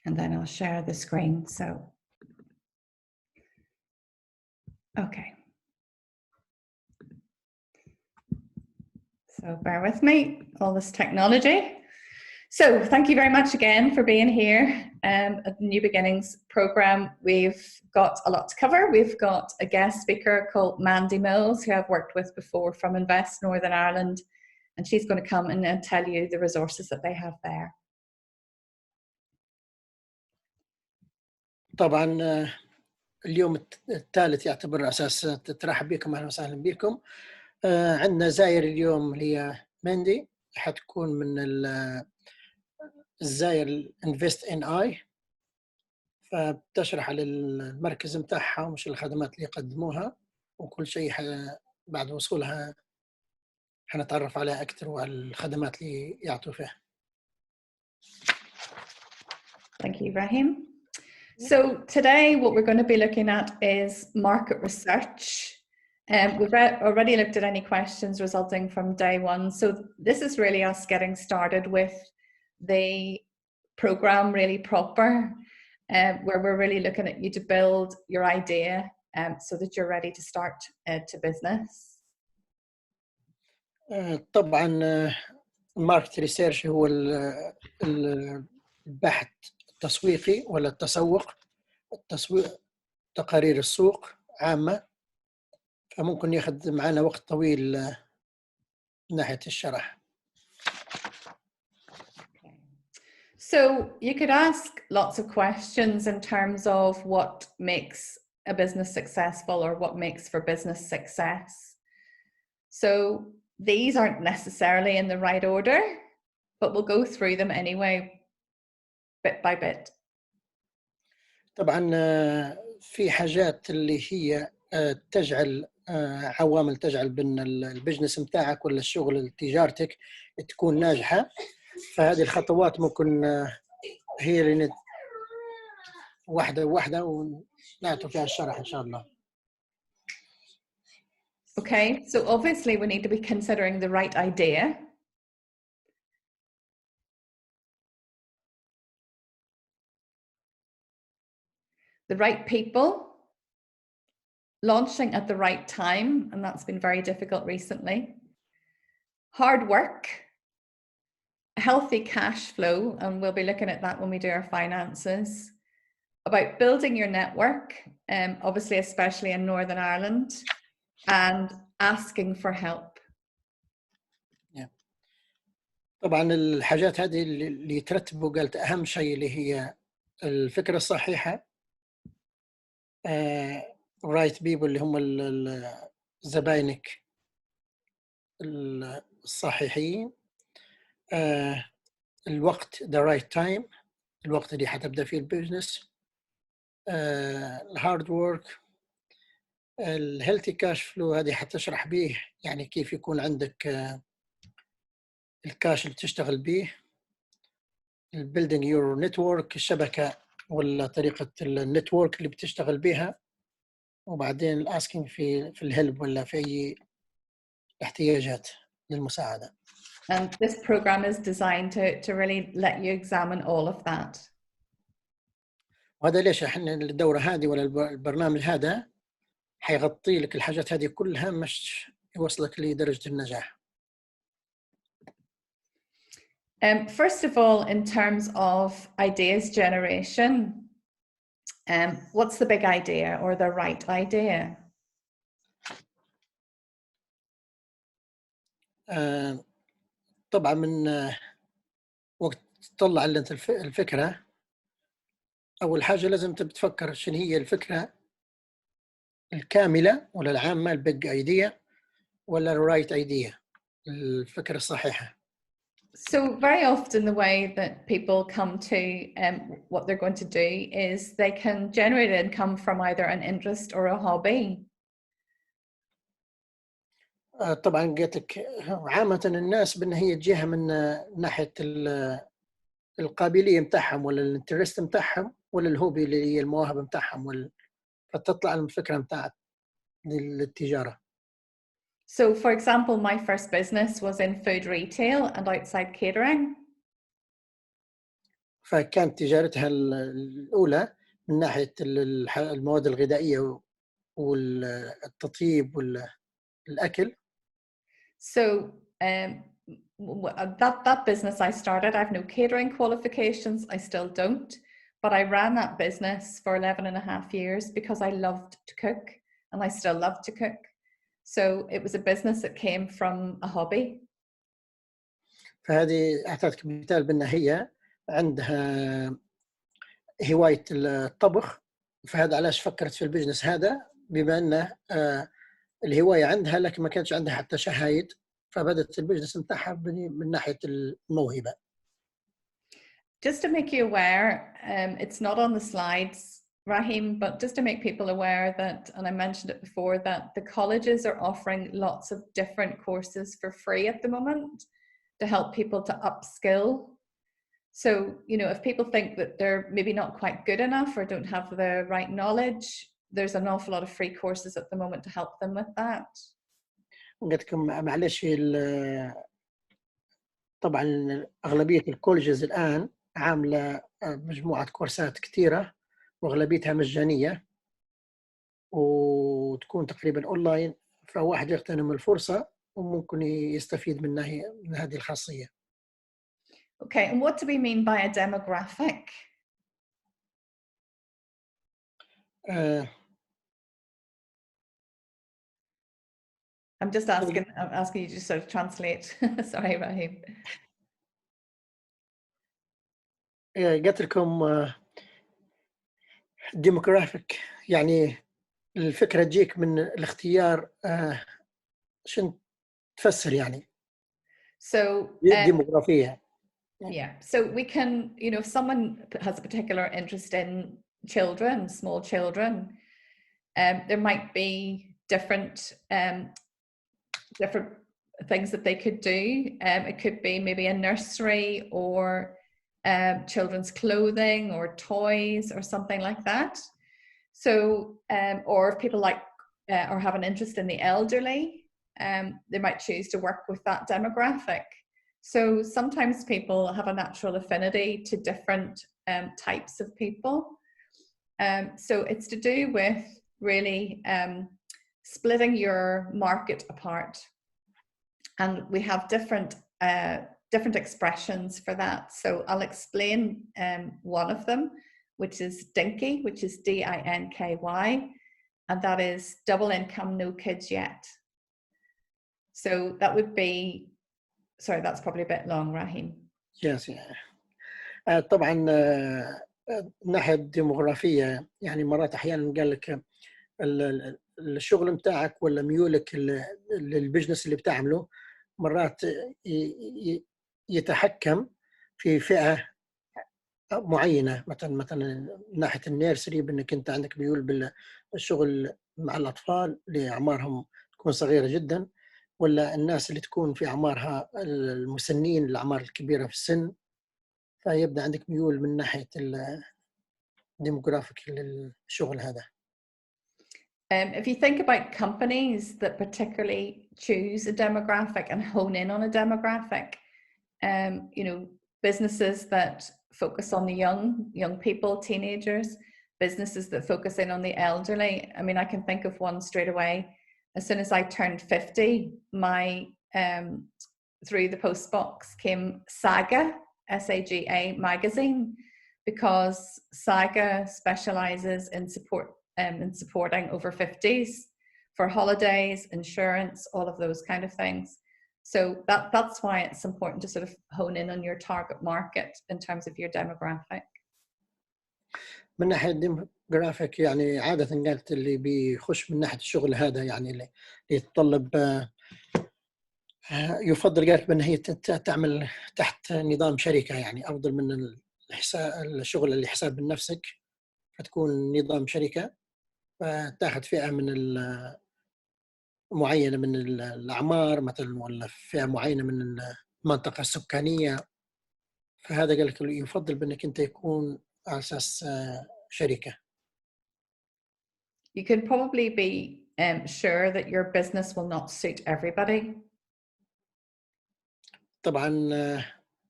And then I'll share the screen. So, okay. So bear with me, all this technology. So thank you very much again for being here at the New Beginnings program. We've got a lot to cover. We've got a guest speaker called Mandy Mills, who I've worked with before from Invest Northern Ireland, and she's going to come and tell you the resources that they have there. طبعا اليوم الثالث يعتبر أساس ترحب بكم، أهلا وسهلا بكم. عندنا زاير اليوم اللي هي ماندي، حتكون من الزاير انفست ان اي، فبتشرح على المركز متاعها ومش الخدمات اللي يقدموها وكل شيء. بعد وصولها حنتعرف عليها أكثر وعلى الخدمات اللي يعطوا فيها. Thank you, Ibrahim. So today what we're going to be looking at is market research. We've already looked at any questions resulting from day one. So this is really us getting started with the program really proper, where we're really looking at you to build your idea so that you're ready to start to business. طبعا الماركت ريسيرش هو البحث التسويقي ولا التسوق، تقارير السوق عامة، فممكن ياخذ معنا وقت طويل من ناحية الشرح. So you could ask lots of questions in terms of what makes a business successful or what makes for business success. So these aren't necessarily in the right order, but we'll go through them anyway, bit by bit. طبعا في حاجات اللي هي تجعل عوامل تجعل بأن البزنس متاعك ولا الشغل تجارتك تكون ناجحة، فهذه الخطوات ممكن هي اللي واحدة ونعطي فيها الشرح إن شاء الله. Okay, so obviously we need to be considering the right idea. The right people, launching at the right time, and that's been very difficult recently. Hard work, healthy cash flow, and we'll be looking at that when we do our finances. About building your network, obviously especially in Northern Ireland, and asking for help. طبعا الحاجات هذه اللي يترتبوا، قالت أهم شيء اللي هي الفكرة الصحيحة، رايت بيبل اللي هم زباينك الصحيحين، الوقت the right time، الوقت اللي حتبدأ فيه البيزنس، الهارد وورك، الهيلثي كاش فلو، هذه حتشرح به يعني كيف يكون عندك الكاش اللي تشتغل به، البيلدينج يور نتورك، الشبكة ولا طريقة النتورك اللي بتشتغل بها، وبعدين الاسكينج في الهلب ولا في أي احتياجات للمساعدة. And this program is designed to really let you examine all of that. وهذا ليش احنا الدورة هذه ولا البرنامج هذا حيغطي لك الحاجات هذه كلها، مش يوصلك لدرجة النجاح. First of all, in terms of ideas generation, what's the big idea or the right idea? طبعا من وقت تطلع انت الفكرة، أول حاجة لازم تفكر شنو هي الفكرة الكاملة ولا العامة، البيج ايديا ولا الرايت ايديا، الفكرة الصحيحة. So very often the way that people come to what they're going to do is they can generate income from either an interest or a hobby. طبعا قلتك عامة الناس بأن هي تجيها من ناحية القابلية متاعهم ولا الانترست متاعهم ولا الهوبي اللي هي المواهب متاعهم، فتطلع الفكرة متاعت للتجارة. So for example, my first business was in food retail and outside catering. فكانت تجارتها الأولى من ناحية المواد الغذائية والتطيب والأكل. So that business I started, I have no catering qualifications, I still don't, but I ran that business for 11.5 years because I loved to cook, and I still love to cook. So it was a business that came from a hobby. فهذه أعطتك مثال بأن هي عندها هواية الطبخ، فهذا علاش فكرت في البزنس هذا، بما أنه الهواية عندها لكن ما كانش عندها حتى شهايد، فبدأت البزنس نتاعها من ناحية الموهبة. Just to make you aware, it's not on the slides, Rahim, but just to make people aware that, and I mentioned it before, that the colleges are offering lots of different courses for free at the moment to help people to upskill. So, you know, if people think that they're maybe not quite good enough or don't have the right knowledge, there's an awful lot of free courses at the moment to help them with that. قلت لكم معلش طبعا أغلبية الكولجز الآن عاملة مجموعة كورسات كثيرة وأغلبيتها مجانية وتكون تقريبا أونلاين، فواحد يغتنم الفرصة وممكن يستفيد من هذه الخاصية. Okay, and what do we mean by a demographic? I'm asking you to sort of translate. Sorry, Rahim. قلت لكم demographic يعني الفكرة تجيك من الاختيار، شنو تفسر يعني؟ So ديموغرافية. Yeah, so we can, you know, if someone has a particular interest in children, small children, there might be different things that they could do. It could be maybe a nursery or children's clothing or toys or something like that. So, or if people like or have an interest in the elderly, they might choose to work with that demographic. So sometimes people have a natural affinity to different types of people. So it's to do with really splitting your market apart. And we have different expressions for that. So I'll explain one of them, which is Dinky, which is DINKY, and that is double income, no kids yet. So that would be, sorry, that's probably a bit long, Rahim. Yes, yeah. طبعا الناحية الديموغرافية يعني مرات أحيانا قال لك الشغل متاعك ولا ميولك للبزنس اللي بتعمله مرات يتحكم في فئة معينة، مثلا من ناحية النيرسري بأنك أنت عندك ميول بالشغل مع الأطفال اللي أعمارهم تكون صغيرة جدا، ولا الناس اللي تكون في أعمارها المسنين الأعمار الكبيرة في السن، فيبدأ عندك ميول من ناحية الديموغرافيك للشغل هذا. If you think about companies that particularly choose a demographic and hone in on a demographic, you know, businesses that focus on the young people, teenagers, businesses that focus in on the elderly. I mean, I can think of one straight away. As soon as I turned 50, my through the post box came Saga, SAGA magazine, because Saga specializes in supporting over 50s for holidays, insurance, all of those kind of things. So that's why it's important to sort of hone in on your target market in terms of your demographic. من ناحية الديموغرافيك يعني عادة قالت اللي بيخش من ناحية الشغل هذا يعني اللي يتطلب يفضل قالت بأن هي تعمل تحت نظام شركة، يعني أفضل من الشغل اللي حساب من نفسك، فتكون نظام شركة فتاخذ فئة من معينة من الأعمار مثلا، ولا فئة معينة من المنطقة السكانية، فهذا قال لك يفضل بأنك أنت يكون على أساس شركة. You can probably be sure that your business will not suit everybody. طبعا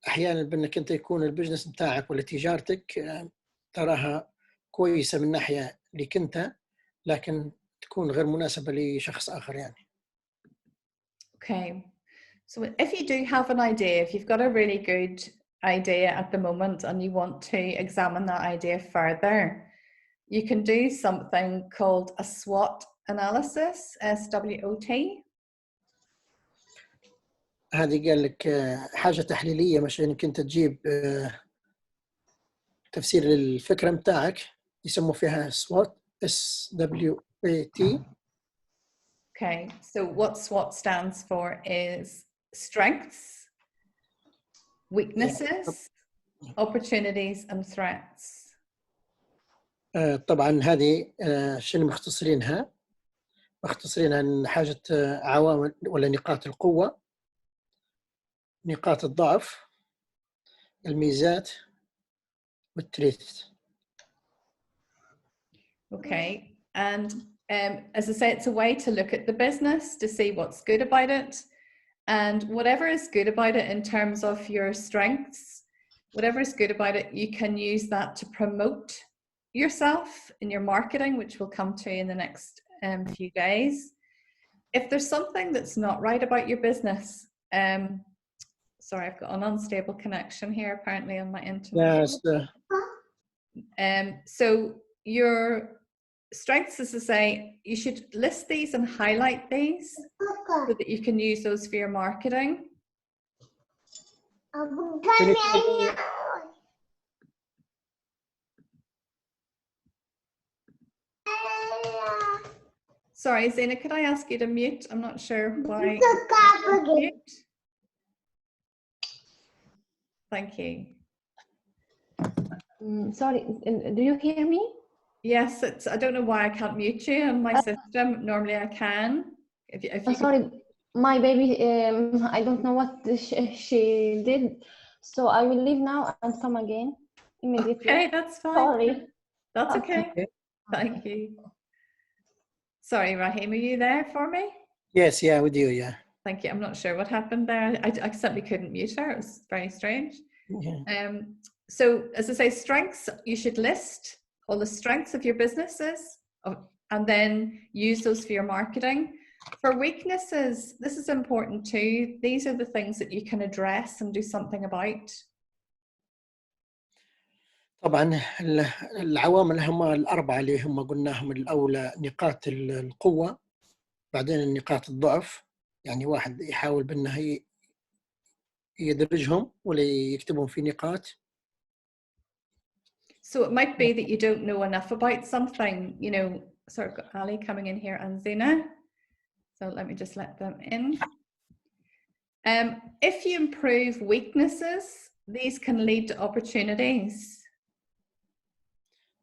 أحياناً بأنك أنت يكون البزنس بتاعك ولا تجارتك تراها كويسة من ناحية لك أنت، لكن تكون غير مناسبة لشخص آخر يعني. Okay. So if you do have an idea, if you've got a really good idea at the moment and you want to examine that idea further, you can do something called a SWOT analysis, SWOT. هذه قال لك حاجة تحليلية مش إنك أنت تجيب تفسير للفكرة متاعك، يسموا فيها SWOT SWOT. Okay, so what SWOT stands for is strengths, weaknesses, opportunities and threats. طبعا هذه شنو مختصرينها إن حاجة عوامل ولا نقاط القوة، نقاط الضعف، الميزات والتريث. Okay, and as I say, it's a way to look at the business to see what's good about it, and whatever is good about it in terms of your strengths, whatever is good about it, you can use that to promote yourself in your marketing, which we'll come to in the next few days. If there's something that's not right about your business, sorry, I've got an unstable connection here apparently on my internet. So your strengths, as I say, you should list these and highlight these so that you can use those for your marketing. Sorry, Zena, could I ask you to mute? I'm not sure why. Mute. Thank you. Sorry, do you hear me? Yes, I don't know why I can't mute you on my system. Normally I can. If you sorry, my baby, I don't know what she did. So I will leave now and come again immediately. Okay, that's fine. Sorry. That's okay. Thank you. Sorry, Rahim, are you there for me? Yes, yeah, with you, yeah. Thank you. I'm not sure what happened there. I simply couldn't mute her. It was very strange. Yeah. So as I say, strengths, you should list all the strengths of your businesses and then use those for your marketing. For weaknesses, this is important too. These are the things that you can address and do something about. طبعا العوامل هم الأربعة اللي هم قلناهم. الأولى نقاط القوة، بعدين النقاط الضعف، يعني واحد يحاول بأنه يدرجهم ولا يكتبهم في نقاط. So it might be that you don't know enough about something, you know. Sorry, I've got Ali coming in here and Zena. So let me just let them in. If you improve weaknesses, these can lead to opportunities.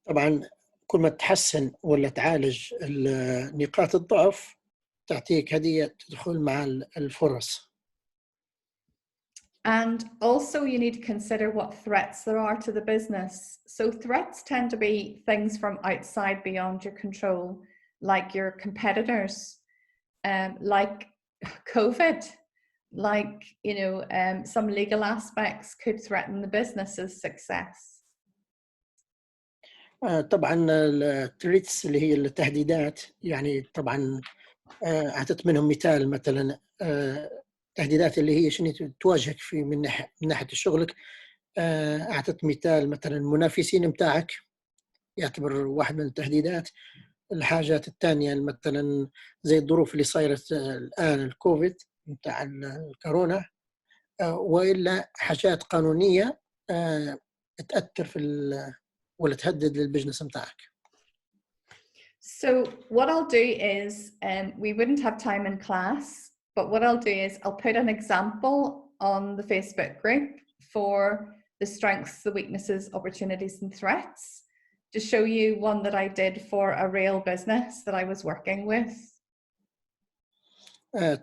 طبعا كل ما تحسن ولا تعالج نقاط الضعف تعطيك هدية تدخل مع الفرص. And also you need to consider what threats there are to the business. So threats tend to be things from outside beyond your control, like your competitors, like COVID, like, you know, some legal aspects could threaten the business's success. طبعا التريتس اللي هي التهديدات، يعني طبعا أعطيت منهم مثال مثلا تهديدات اللي هي شنو تواجهك في من ناحية شغلك. أعطيت مثال مثلا المنافسين متاعك يعتبر واحد من التهديدات. الحاجات الثانية مثلا زي الظروف اللي صايرت الآن الكوفيد متاع الكورونا، وإلا حاجات قانونية تأثر في ولا تهدد للبزنس متاعك. So what I'll do is, we wouldn't have time in class, but what I'll do is I'll put an example on the Facebook group for the strengths, the weaknesses, opportunities and threats to show you one that I did for a real business that I was working with.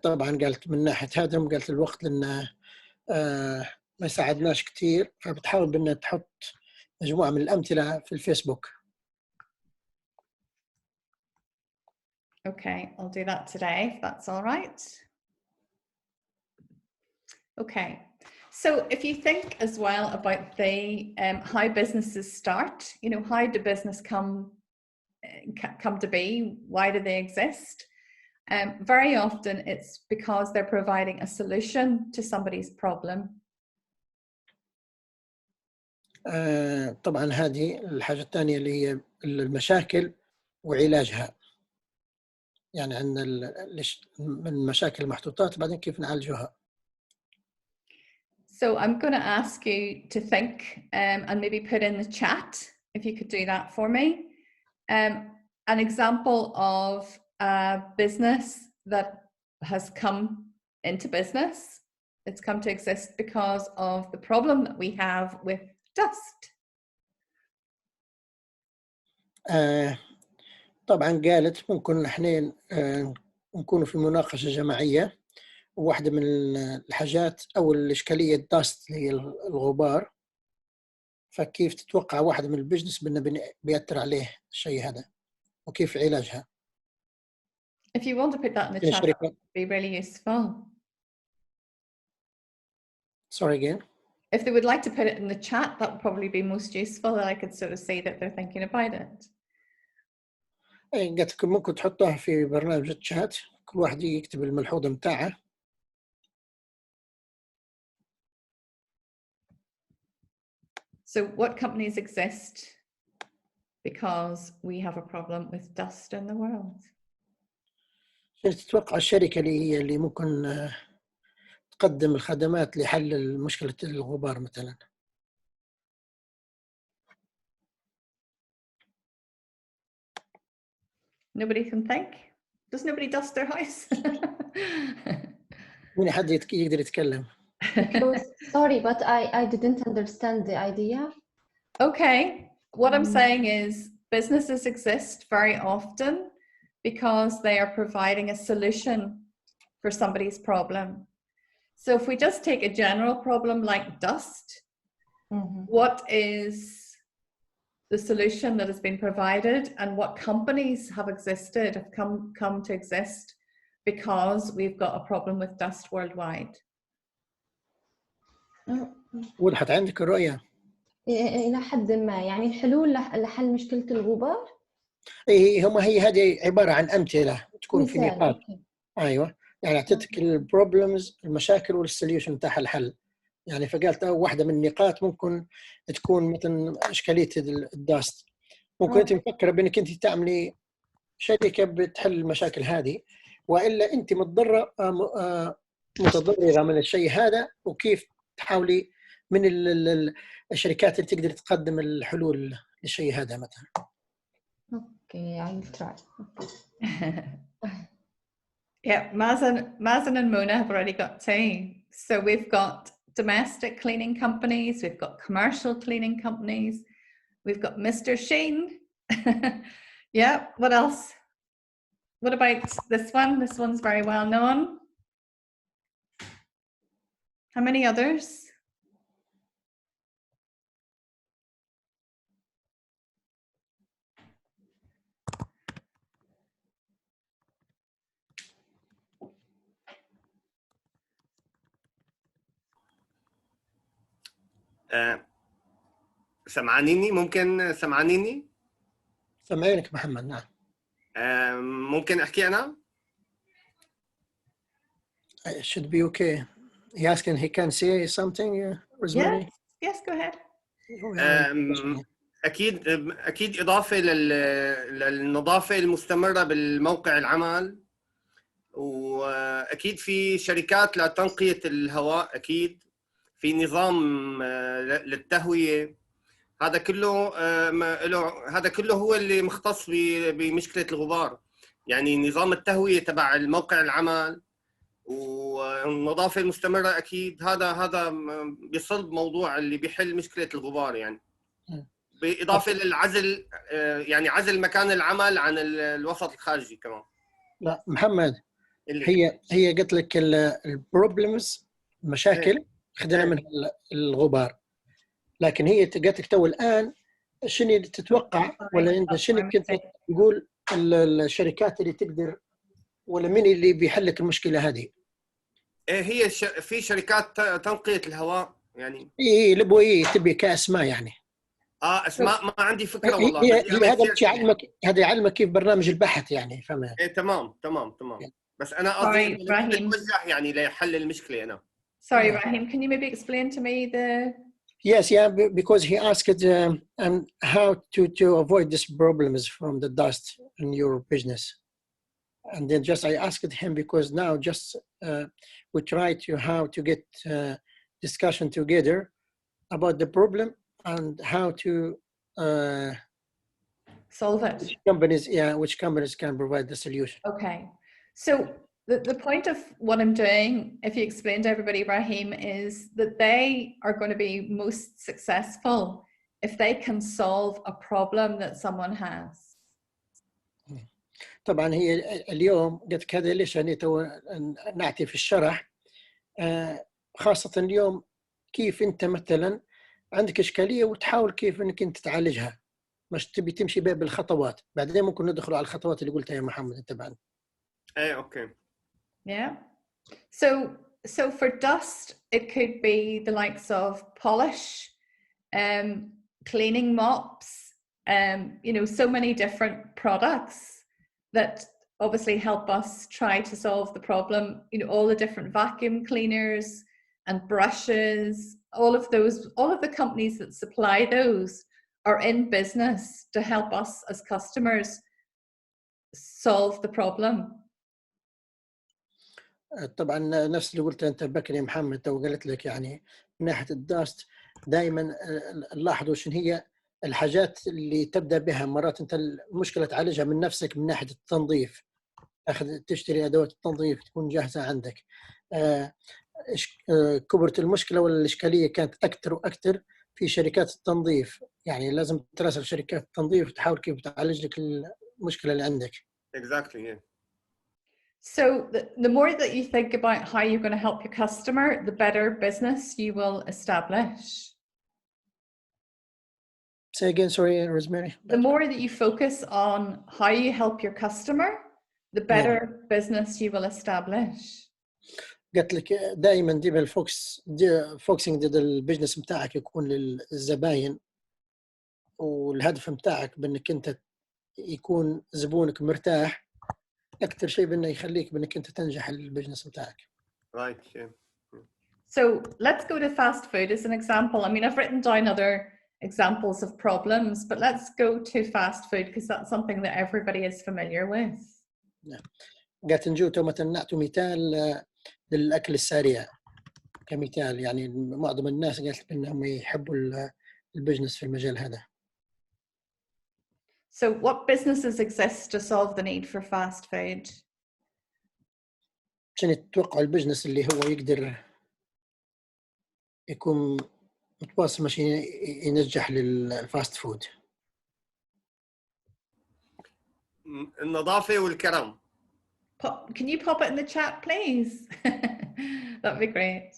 طبعا قالت من ناحية هذا، قالت الوقت لأن ما ساعدناش كثير، فبتحاول بأنها تحط مجموعة من الأمثلة في الفيسبوك. Okay, I'll do that today if that's all right. Okay, So if you think as well about how businesses start, you know, how do business come to be? Why do they exist? Very often it's because they're providing a solution to somebody's problem. طبعا هذه الحاجة الثانية اللي هي المشاكل وعلاجها. يعني عندنا من المشاكل المحطوطات بعدين كيف نعالجها. So I'm going to ask you to think and maybe put in the chat, if you could do that for me, an example of a business that has come into business. It's come to exist because of the problem that we have with dust. طبعا قالت ممكن احنا نكون في مناقشة جماعية، وواحدة من الحاجات أو الإشكالية الداست اللي هي الغبار، فكيف تتوقع واحد من البزنس بأنه بيأثر عليه الشيء هذا وكيف علاجها. If you want to put that in the chat, that would be really useful. Sorry again. If they would like to put it in the chat, that would probably be most useful, that I could sort of see that they're thinking about it. قلت لكم ممكن تحطها في برنامج الشات، كل واحد يكتب الملحوظة متاعه. So what companies exist because we have a problem with dust in the world? تتوقع الشركة اللي ممكن تقدم الخدمات لحل مشكلة الغبار مثلا؟ Nobody can think? Does nobody dust their house? مين حد يقدر يتكلم؟ Sorry, but I didn't understand the idea. Okay, what I'm saying is businesses exist very often because they are providing a solution for somebody's problem. So if we just take a general problem like dust, what is the solution that has been provided, and what companies have existed, have come to exist because we've got a problem with dust worldwide? وضحت عندك الرؤية؟ إلى حد ما، يعني الحلول لحل مشكلة الغبار. هي هذه عبارة عن أمثلة تكون في نقاط. أيوة، يعني أعطيتك البروبلمز، المشاكل والسوليوشن تاعها الحل. يعني فقالت واحدة من النقاط ممكن تكون مثلا إشكالية الداست. ممكن أنت مفكرة بأنك أنت تعملي شركة بتحل المشاكل هذه، وإلا أنت متضررة من الشيء هذا، وكيف تحاولي من الشركات اللي تقدر تقدم الحلول للشيء هذا مثلا. Okay, I will try. Yeah, Mazen and Mona have already got two. So we've got domestic cleaning companies, we've got commercial cleaning companies, we've got Mr. Sheen. Yeah, what else? What about this one? This one's very well known. How many others? سمعانيني؟ ممكن سمعانيني؟ سمعينك محمد. نعم. ممكن أحكي أنا؟ It should be okay. He asking he can say something. Yes, go ahead. أكيد إضافة للنظافة المستمرة بالموقع العمل، وأكيد في شركات لتنقية الهواء، أكيد في نظام للتهوية. هذا كله هو اللي مختص بمشكلة الغبار، يعني نظام التهوية تبع الموقع العمل والنظافة المستمرة. أكيد هذا بيصلب موضوع اللي بيحل مشكلة الغبار، يعني بالإضافة للعزل، يعني عزل مكان العمل عن الوسط الخارجي كمان. لا محمد، هي قلت لك البروبلمز، المشاكل خدنا من الغبار، لكن هي قالت لك تو الآن شنو تتوقع، ولا انت شنو كنت تقول الشركات اللي تقدر، ولا مين اللي بيحل لك المشكلة هذه؟ هي في شركات تنقية الهواء يعني. اي لبو اي تبي كاسماء يعني. اسماء ما عندي فكره هي والله. هي بدي اعمل هذا سيرش عليها. هذا يعلمك كيف برنامج البحث يعني، فهمت؟ تمام. بس انا قصدي Sorry, انه لمين Rahim. بتوجه يعني لحل المشكله انا. Sorry, Yeah. Rahim, can you maybe explain to me the... Yes, yeah, because he asked how to avoid these problems from the dust in your business. And then just I asked him because now just we try to how to get discussion together about the problem and how to Solve it. which companies can provide the solution. Okay. So the point of what I'm doing, if you explain to everybody, Rahim, is that they are going to be most successful if they can solve a problem that someone has. طبعا هي اليوم قلت كذا ليش يعني تو نعطي في الشرح خاصة اليوم كيف انت مثلا عندك اشكالية وتحاول كيف انك انت تعالجها، مش تبي تمشي بها بالخطوات، بعدين ممكن ندخل على الخطوات اللي قلتها يا محمد انت بعد. اوكي. Yeah. So for dust, it could be the likes of polish, cleaning mops, you know, so many different products that obviously help us try to solve the problem. You know, all the different vacuum cleaners and brushes, all of the companies that supply those are in business to help us as customers solve the problem. طبعا نفس اللي قلته انت بكري يا محمد تو قلت لك يعني من ناحيه الداست دائما نلاحظوا شنو هي الحاجات اللي تبدا بها. مرات انت المشكله تعالجها من نفسك من ناحيه التنظيف، تشتري ادوات التنظيف تكون جاهزه عندك. كبرت المشكله ولا الاشكاليه كانت اكثر واكثر في شركات التنظيف، يعني لازم تراسل شركات التنظيف وتحاول كيف تعالج لك المشكله اللي عندك. Exactly. Yeah. So the more that you think about how you're going to help your customer, the better business you will establish. Say again, sorry, Rosemary. The more that you focus on how you help your customer, the better business you will establish. قلت لك دائما ديما الفوكسينج ضد البزنس بتاعك يكون للزباين، والهدف بتاعك بانك انت يكون زبونك مرتاح اكثر شيء بانه يخليك بانك انت تنجح البزنس بتاعك. Right. Yeah. So let's go to fast food as an example. I mean, I've written down other examples of problems, but let's go to fast food because that's something that everybody is familiar with. قالت نجوتو مثلا نعطوا مثال للاكل السريع كمثال، يعني معظم الناس قالت انهم يحبوا البزنس في المجال هذا. So what businesses exist to solve the need for fast food? عشان تتوقع البزنس اللي هو يقدر يكون متواصل مش ينجح للفاست فود. النظافة والكرم. Can you pop it in the chat, please? That'd be great.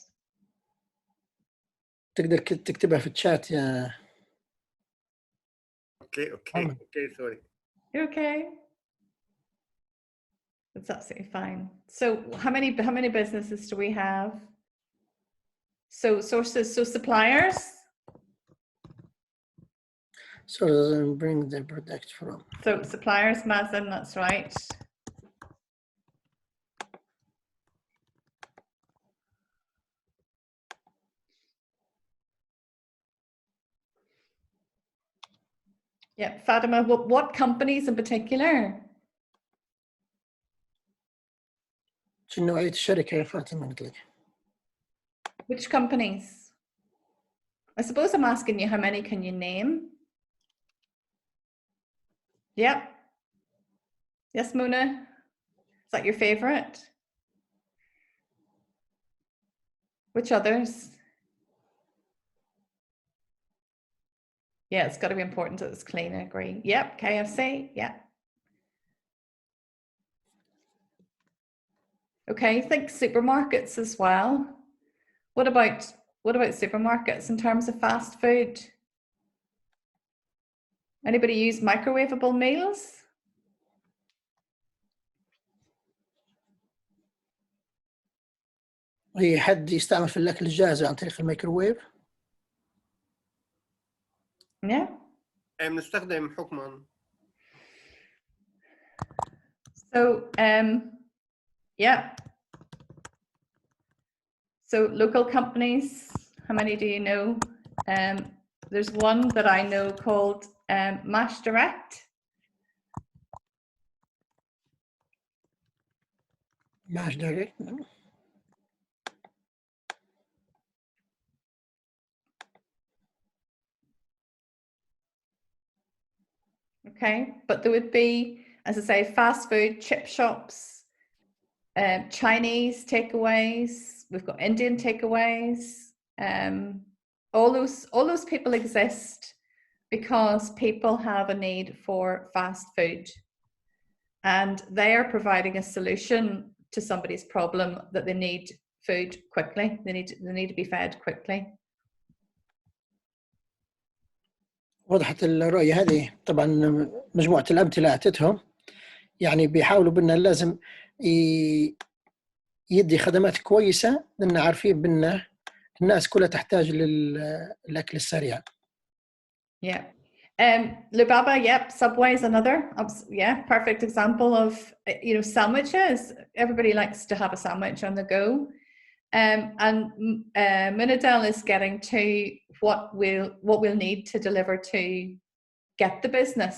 تقدر تكتبها في الشات يا. Okay, sorry. You okay? That's absolutely fine. So how many businesses do we have? So sources, so suppliers. So bring the product from. So suppliers, Mazen, that's right. Yeah, Fatima, what companies in particular? شنو نوعية الشركة يا فاطمة قلت لك؟ Which companies? I suppose I'm asking you how many can you name? Yep. Yes, Mona? Is that your favorite? Which others? Yeah, it's got to be important that it's clean, I agree. Yep, KFC, yeah. Okay, think supermarkets as well. What about supermarkets in terms of fast food? Anybody use microwavable meals? هي حد يستعمل في الأكل الجاهز عن طريق الميكروويف؟ Yeah. بنستخدم حكما. So, yeah. So local companies, how many do you know? There's one that I know called Mash Direct. Mash Direct. No? Okay, but there would be, as I say, fast food, chip shops, Chinese takeaways. We've got Indian takeaways. All those people exist because people have a need for fast food, and they are providing a solution to somebody's problem that they need food quickly. They need to be fed quickly. وضحت الرؤية هذه. طبعا مجموعة الأمثلة أعطيتهم، يعني بيحاولوا بأن لازم يدي خدمات كويسة، لأن عارفين بأن الناس كلها تحتاج للأكل السريع. Yeah. Lubaba, yep. Subway is another. Yeah, perfect example of, you know, sandwiches. Everybody likes to have a sandwich on the go. And Minadel is getting to what we'll need to deliver to get the business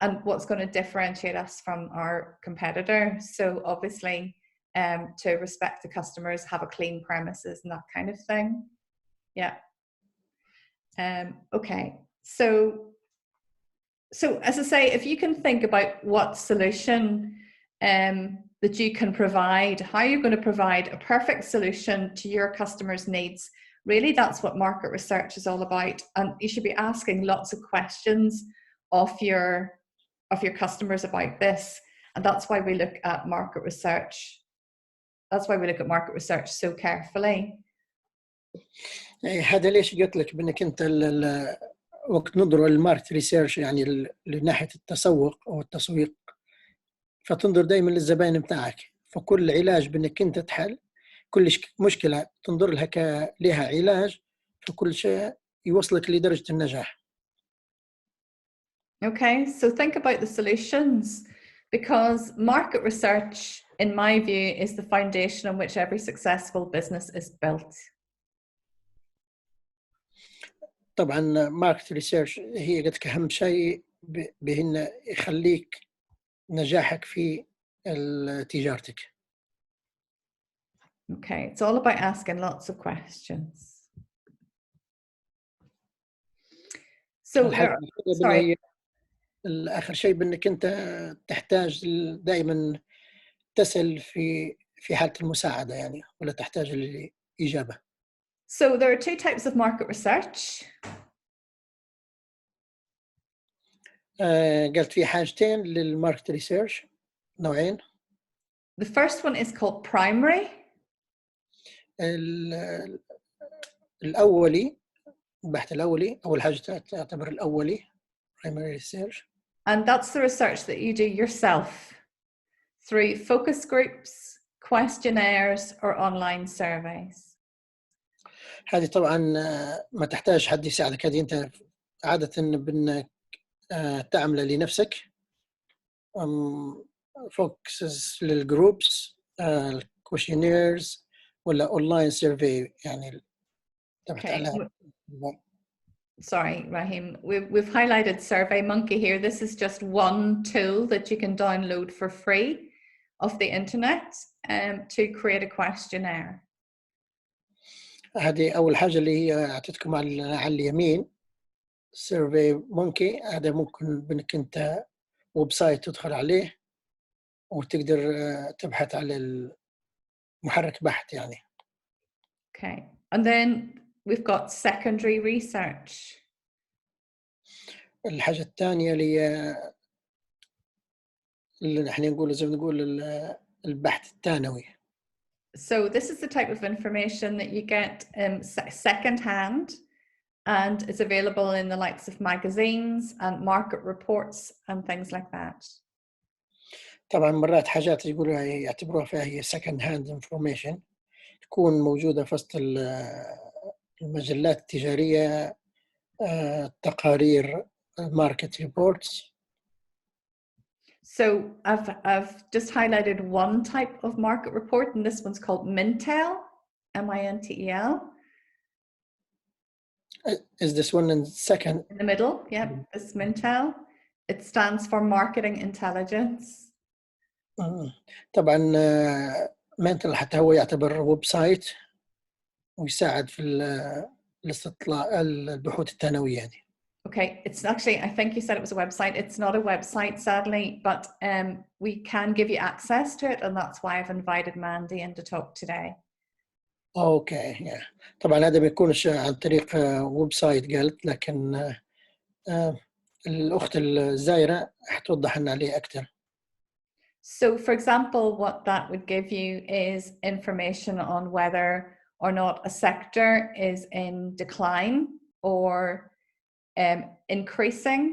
and what's going to differentiate us from our competitor. So obviously, to respect the customers, have a clean premises and that kind of thing. Yeah. Okay. So as I say, if you can think about what solution that you can provide, how you're going to provide a perfect solution to your customers' needs, really that's what market research is all about. And you should be asking lots of questions of your customers about this. And that's why we look at market research. That's why we look at market research so carefully. هذا ليش قلت لك بأنك أنت وقت نظر للماركت ريسيرش، يعني لناحية التسوق أو التسويق، فتنظر دائما للزبائن بتاعك. فكل علاج بأنك أنت تحل، كل مشكلة تنظر لها لها علاج، فكل شيء يوصلك لدرجة النجاح. Okay, so think about the solutions, because market research, in my view, is the foundation on which every successful business is built. طبعا ماركت ريسيرش هي قلت أهم شيء بهن يخليك نجاحك في تجارتك. Okay, it's all about asking lots of questions. So, sorry. آخر شيء بأنك أنت تحتاج دائما تسأل في حالة المساعدة، يعني ولا تحتاج الإجابة. So there are two types of market research. قلت في حاجتين للماركت ريسيرش، نوعين. The first one is called primary. الأولي، البحث الأولي، أول حاجة تعتبر الأولي primary research. And that's the research that you do yourself through focus groups, questionnaires, or online surveys. هذه طبعا ما تحتاج حد يساعدك، هذه أنت عادة بأنك تعمل لنفسك. فوكسز للجروبس، questionnaires ولا online survey، يعني تبحث على. Sorry, Rahim, we've highlighted SurveyMonkey here. This is just one tool that you can download for free off the internet to create a questionnaire. هذه أول حاجة اللي هي أعطيتكم على اليمين، SurveyMonkey. هذا ممكن بأنك أنت ويب سايت تدخل عليه وتقدر تبحث على محرك بحث يعني. Okay, and then we've got secondary research. الحاجة الثانية اللي نحن نقول زي ما نقول البحث الثانوي. So this is the type of information that you get secondhand, and it's available in the likes of magazines and market reports and things like that. طبعا مرات حاجات يقولوا يعتبروها فيها هي second hand information، تكون موجودة في وسط المجلات التجارية، تقارير market reports. So I've just highlighted one type of market report, and this one's called Mintel, M-I-N-T-E-L. Is this one in second? In the middle, yep, this Mintel. It stands for Marketing Intelligence. طبعا منتل حتى هو يعتبر ويب سايت ويساعد في الاستطلاع البحوث الثانوية يعني. Okay, it's actually, I think you said it was a website. It's not a website, sadly, but we can give you access to it, and that's why I've invited Mandy in to talk today. اوكي طبعا هذا ما يكونش عن طريق ويب سايت قالت، لكن الأخت الزايرة حتوضح لنا عليه أكثر. So, for example, what that would give you is information on whether or not a sector is in decline or increasing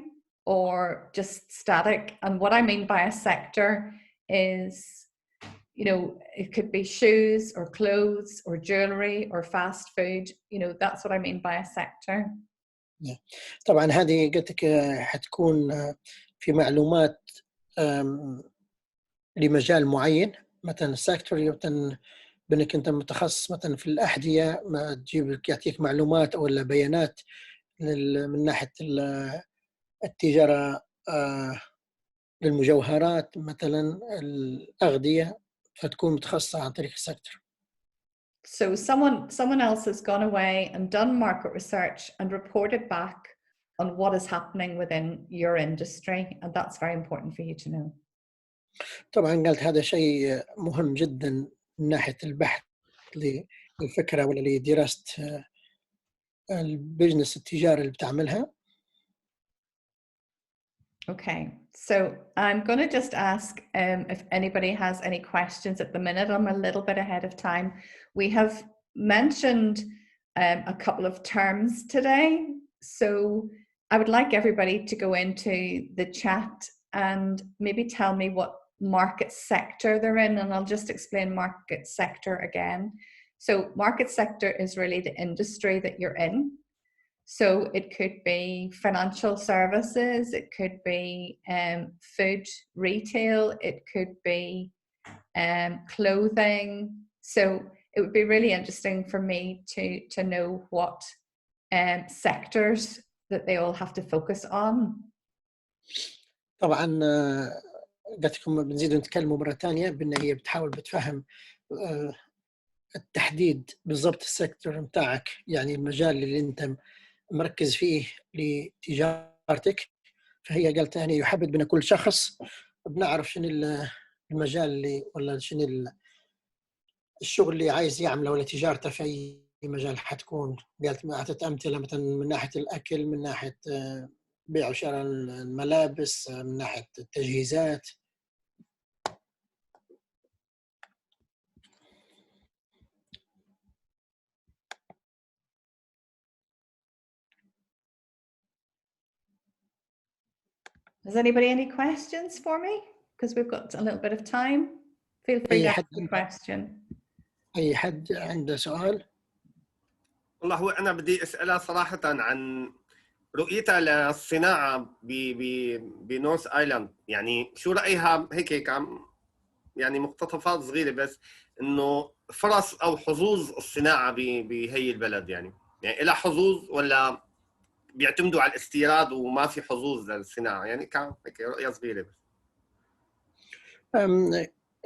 or just static. And what I mean by a sector is, you know, it could be shoes or clothes or jewelry or fast food. You know, that's what I mean by a sector. طبعا هذه قلت لك حتكون في معلومات لمجال معين، مثلا السيكتور، مثلا بانك انت متخصص مثلا في الاحذيه، ما تجيب لك يعطيك معلومات ولا بيانات من ناحيه التجاره للمجوهرات، مثلا الاغذيه، فتكون متخصصه عن طريق السيكتور. So someone else has gone away and done market research and reported back on what is happening within your industry, and that's very important for you to know. طبعا قلت هذا شيء مهم جدا من ناحيه البحث للفكره ولا لدراسه البزنس التجاري اللي بتعملها. Okay, so I'm going to just ask if anybody has any questions at the minute. I'm a little bit ahead of time. We have mentioned a couple of terms today, so I would like everybody to go into the chat and maybe tell me what market sector they're in, and I'll just explain market sector again. So market sector is really the industry that you're in. So it could be financial services, it could be food retail, it could be clothing. So it would be really interesting for me to know what sectors that they all have to focus on. طبعا قلت لكم بنزيد نتكلموا مرة ثانية بأن هي بتحاول بتفهم التحديد بالضبط السيكتور متاعك، يعني المجال اللي أنت مركز فيه لتجارتك. فهي قالت يعني يحدد بين كل شخص بنعرف شنو المجال اللي ولا شنو الشغل اللي عايز يعمله ولا تجارته في أي مجال حتكون. قالت أعطت أمثلة مثلا من ناحية الأكل، من ناحية بيع وشراء الملابس، من ناحية التجهيزات. Has anybody any questions for me? Because we've got a little bit of time. Feel free to ask a question. أي حد عنده سؤال؟ والله هو أنا بدي أسألها صراحة عن رؤيتها للصناعة بنورث آيلاند. يعني شو رأيها هيك يعني مقتطفات صغيرة بس إنه فرص أو حظوظ الصناعة بهي البلد، يعني إلها حظوظ ولا بيعتمدوا على الاستيراد وما في حظوظ للصناعة؟ يعني كان هيك رؤية صغيرة بس.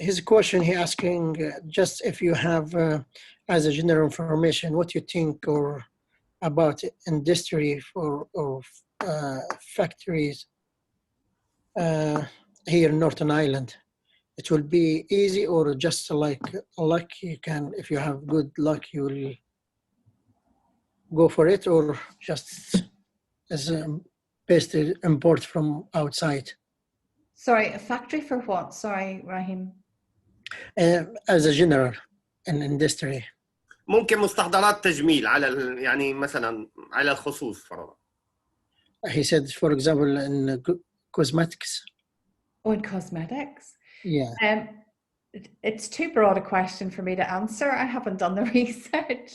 His question, he asking just if you have, as a general information, what you think or about industry or factories here in Northern Ireland. It will be easy or just like luck, you can, if you have good luck, you will go for it, or just as best import from outside. Sorry, a factory for what? Sorry, Rahim. As a general in industry. ممكن مستحضرات تجميل على يعني مثلا على الخصوص فرضا. He said, for example, in cosmetics. Oh, in cosmetics. Yeah. it's too broad a question for me to answer. I haven't done the research.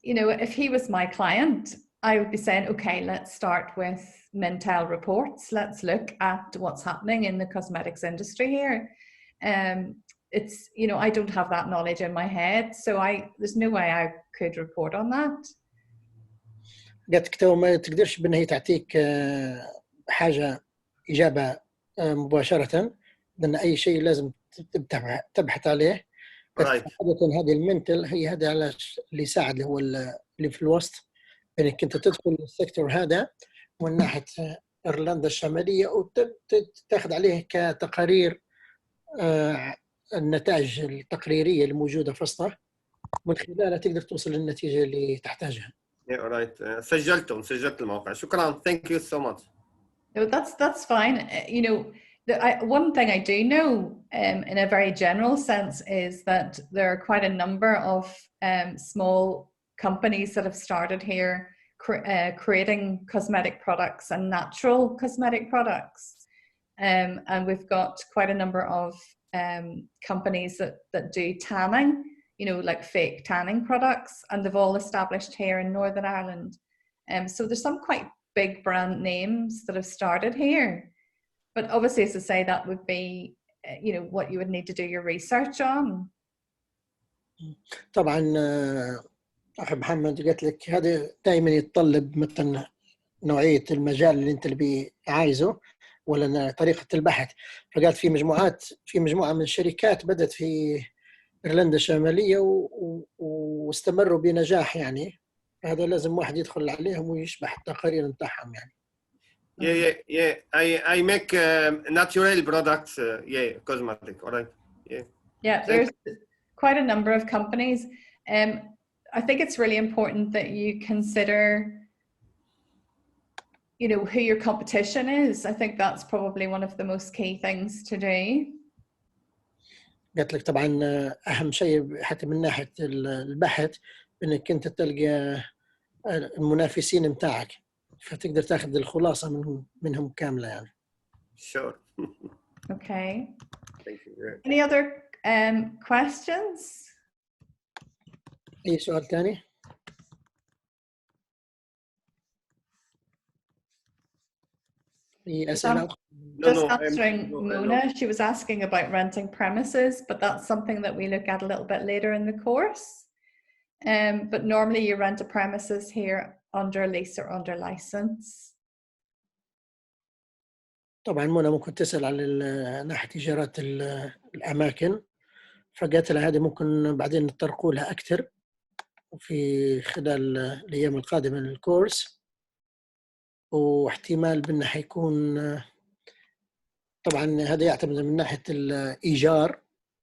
You know, if he was my client, I would be saying, okay, let's start with Mintel reports. Let's look at what's happening in the cosmetics industry here. It's, you know, I don't have that knowledge in my head, so there's no way I could report on that. قالت لك تو ما تقدرش بأنها تعطيك حاجة إجابة مباشرة، لأن أي شيء لازم تبحث عليه. Right. عادة هذه المنتل هي هذا على اللي يساعد اللي هو اللي في الوسط، انك انت تدخل السيكتور هذا من ناحيه ايرلندا الشماليه وتاخذ عليه كتقارير النتائج التقريريه الموجوده في وسطه، من خلالها تقدر توصل للنتيجه اللي تحتاجها. Yeah, right. سجلت الموقع. شكرا. Thank you so much. No, that's fine. You know, one thing I do know in a very general sense is that there are quite a number of small companies that have started here creating cosmetic products and natural cosmetic products. And we've got quite a number of companies that do tanning, you know, like fake tanning products, and they've all established here in Northern Ireland. So there's some quite big brand names that have started here. But obviously, as I say, that would be, you know, what you would need to do your research on. طبعا أخي محمد قلت لك هذا دائما يتطلب مثلا نوعية المجال اللي أنت اللي عايزه ولا طريقة البحث. فقالت في مجموعة من الشركات بدأت في إيرلندا الشمالية واستمروا بنجاح يعني. هذا لازم واحد يدخل عليهم ويشبح التقارير بتاعهم يعني. Yeah. I make natural products. Cosmetic. All right. Yeah, there's quite a number of companies. I think it's really important that you consider, you know, who your competition is. I think that's probably one of the most key things to do. قلت لك طبعا أهم شيء حتى من ناحية البحث إنك أنت تلقى المنافسين متاعك، فتقدر تاخذ الخلاصة منهم كاملة يعني. Sure. Okay. Thank you. Any other questions? أي سؤال ثاني؟ أي أسئلة؟ Just answering Mona, she was asking about renting premises, but that's something that we look at a little bit later in the course. But normally you rent a premises here under lease or under license. طبعا منى ممكن تسأل على ناحية إيجارات الأماكن، فقالت لها هذه ممكن بعدين نتطرقوا لها أكثر في خلال الأيام القادمة للكورس، واحتمال بأنه حيكون طبعا هذا يعتمد من ناحية الإيجار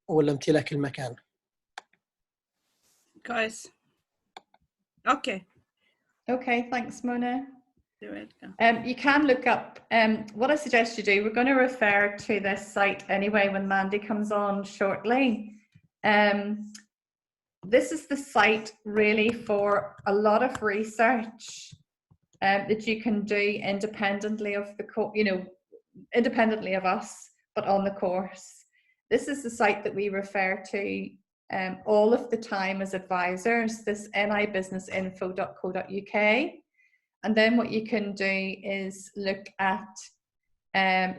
ولا امتلاك المكان. كويس. Okay, thanks, Mona. you're welcome. You can look up, what I suggest you do, we're going to refer to this site anyway when Mandy comes on shortly. This is the site really for a lot of research that you can do independently of the independently of us, but on the course. This is the site that we refer to all of the time as advisors, this nibusinessinfo.co.uk. And then what you can do is look at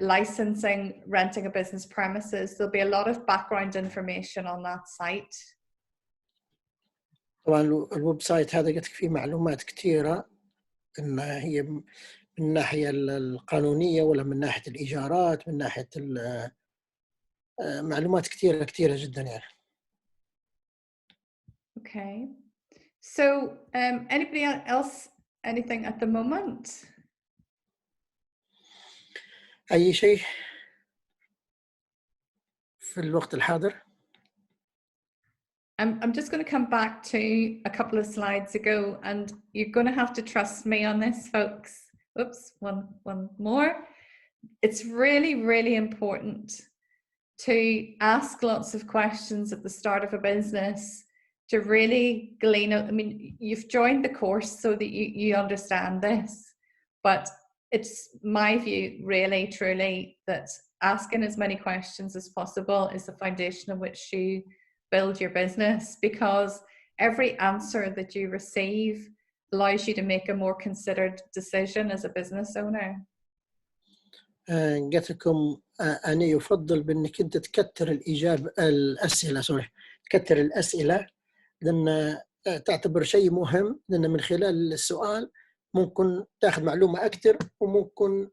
licensing, renting a business premises. There'll be a lot of background information on that site. طبعا الويب سايت هذا قلت فيه معلومات كثيرة، إن هي من الناحية القانونية ولا من ناحية الإيجارات، من ناحية معلومات كثيرة جدا يعني. Okay. So anybody else, anything at the moment? أي شيء في الوقت الحاضر؟ I'm just going to come back to a couple of slides ago, and you're going to have to trust me on this, folks. Oops, one more. It's really, really important to ask lots of questions at the start of a business to really glean out. I mean, you've joined the course so that you understand this, but it's my view, really, truly, that asking as many questions as possible is the foundation on which you build your business, because every answer that you receive allows you to make a more considered decision as a business owner. قلت لكم أنا يفضل بأنك أنت تكتر الأسئلة تكتر الأسئلة، لأن تعتبر شيء مهم، لأن من خلال السؤال ممكن تأخذ معلومة أكثر، وممكن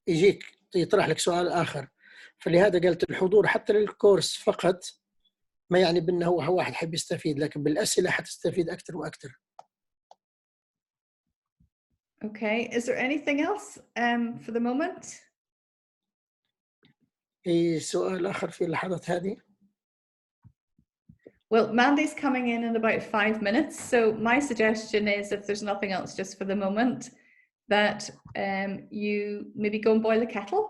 يجيك يطرح لك سؤال آخر. فلهذا قلت الحضور حتى للكورس فقط ما يعني بأنه هو واحد حب يستفيد، لكن بالأسئلة حتستفيد أكثر وأكثر. Okay, is there anything else for the moment? أي سؤال آخر في اللحظات هذه؟ Well, Mandy's coming in about 5 minutes, so my suggestion is, if there's nothing else just for the moment, that you maybe go and boil a kettle,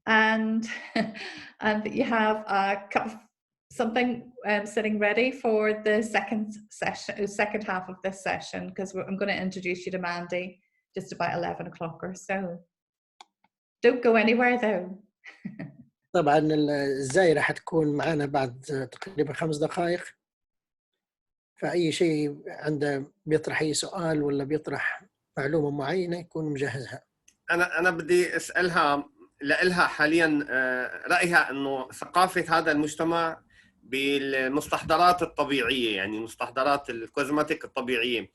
and and that you have a cup of something sitting ready for the second half of this session, because I'm going to introduce you to Mandy just about 11 o'clock or so. Don't go anywhere though. طبعا الزائرة حتكون معنا بعد تقريبا 5 دقائق، فأي شيء عنده بيطرح أي سؤال ولا بيطرح معلومة معينة يكون مجهزها. أنا بدي أسألها لإلها حاليا رأيها إنه ثقافة هذا المجتمع بالمستحضرات الطبيعية، يعني مستحضرات الكوزماتيك الطبيعية،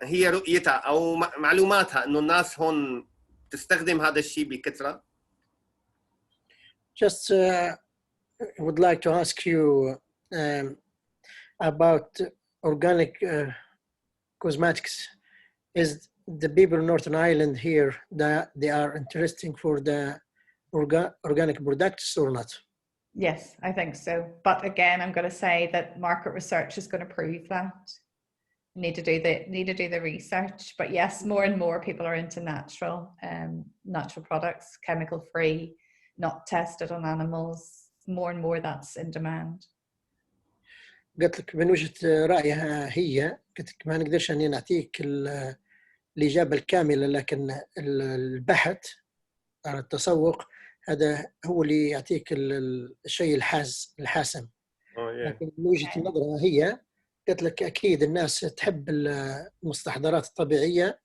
هي رؤيتها أو معلوماتها إنه الناس هون تستخدم هذا الشيء بكثرة. Just would like to ask you about organic cosmetics. Is the people in Northern Ireland here that they are interesting for the organic products or not? Yes, I think so. But again, I'm going to say that market research is going to prove that. You need to do the research. But yes, more and more people are into natural products, chemical free, not tested on animals. More and more that's in demand. قلت لك من وجهة رأيها هي، قلت لك ما نقدرش أن نعطيك الإجابة الكاملة، لكن البحث عن التسوق هذا هو اللي يعطيك الشيء الحاسم. لكن من وجهة نظرها هي قلت لك أكيد الناس تحب المستحضرات الطبيعية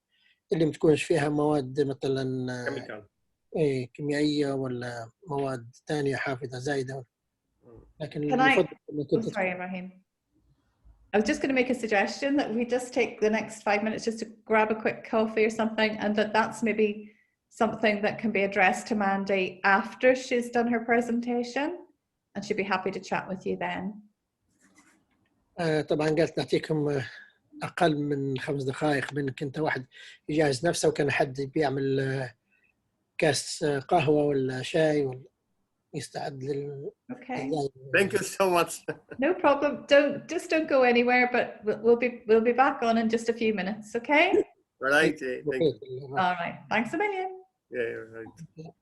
اللي ما تكونش فيها مواد مثلا كيميائية ولا مواد ثانية حافظة زايدة. لكن sorry, Rahim. I was just going to make a suggestion that we just take the next 5 minutes just to grab a quick coffee or something, and that's maybe something that can be addressed to Mandy after she's done her presentation, and she'd be happy to chat with you then. طبعا قالت نعطيكم أقل من 5 دقائق، بأنك أنت واحد يجهز نفسه وكان حد بيعمل كاس قهوة ولا شاي ولا يستعد لل. Okay. Thank you so much. No problem. Don't go anywhere, but we'll be back on in just a few minutes, okay? Right. Thank you. All right. Thanks a million. Yeah, right.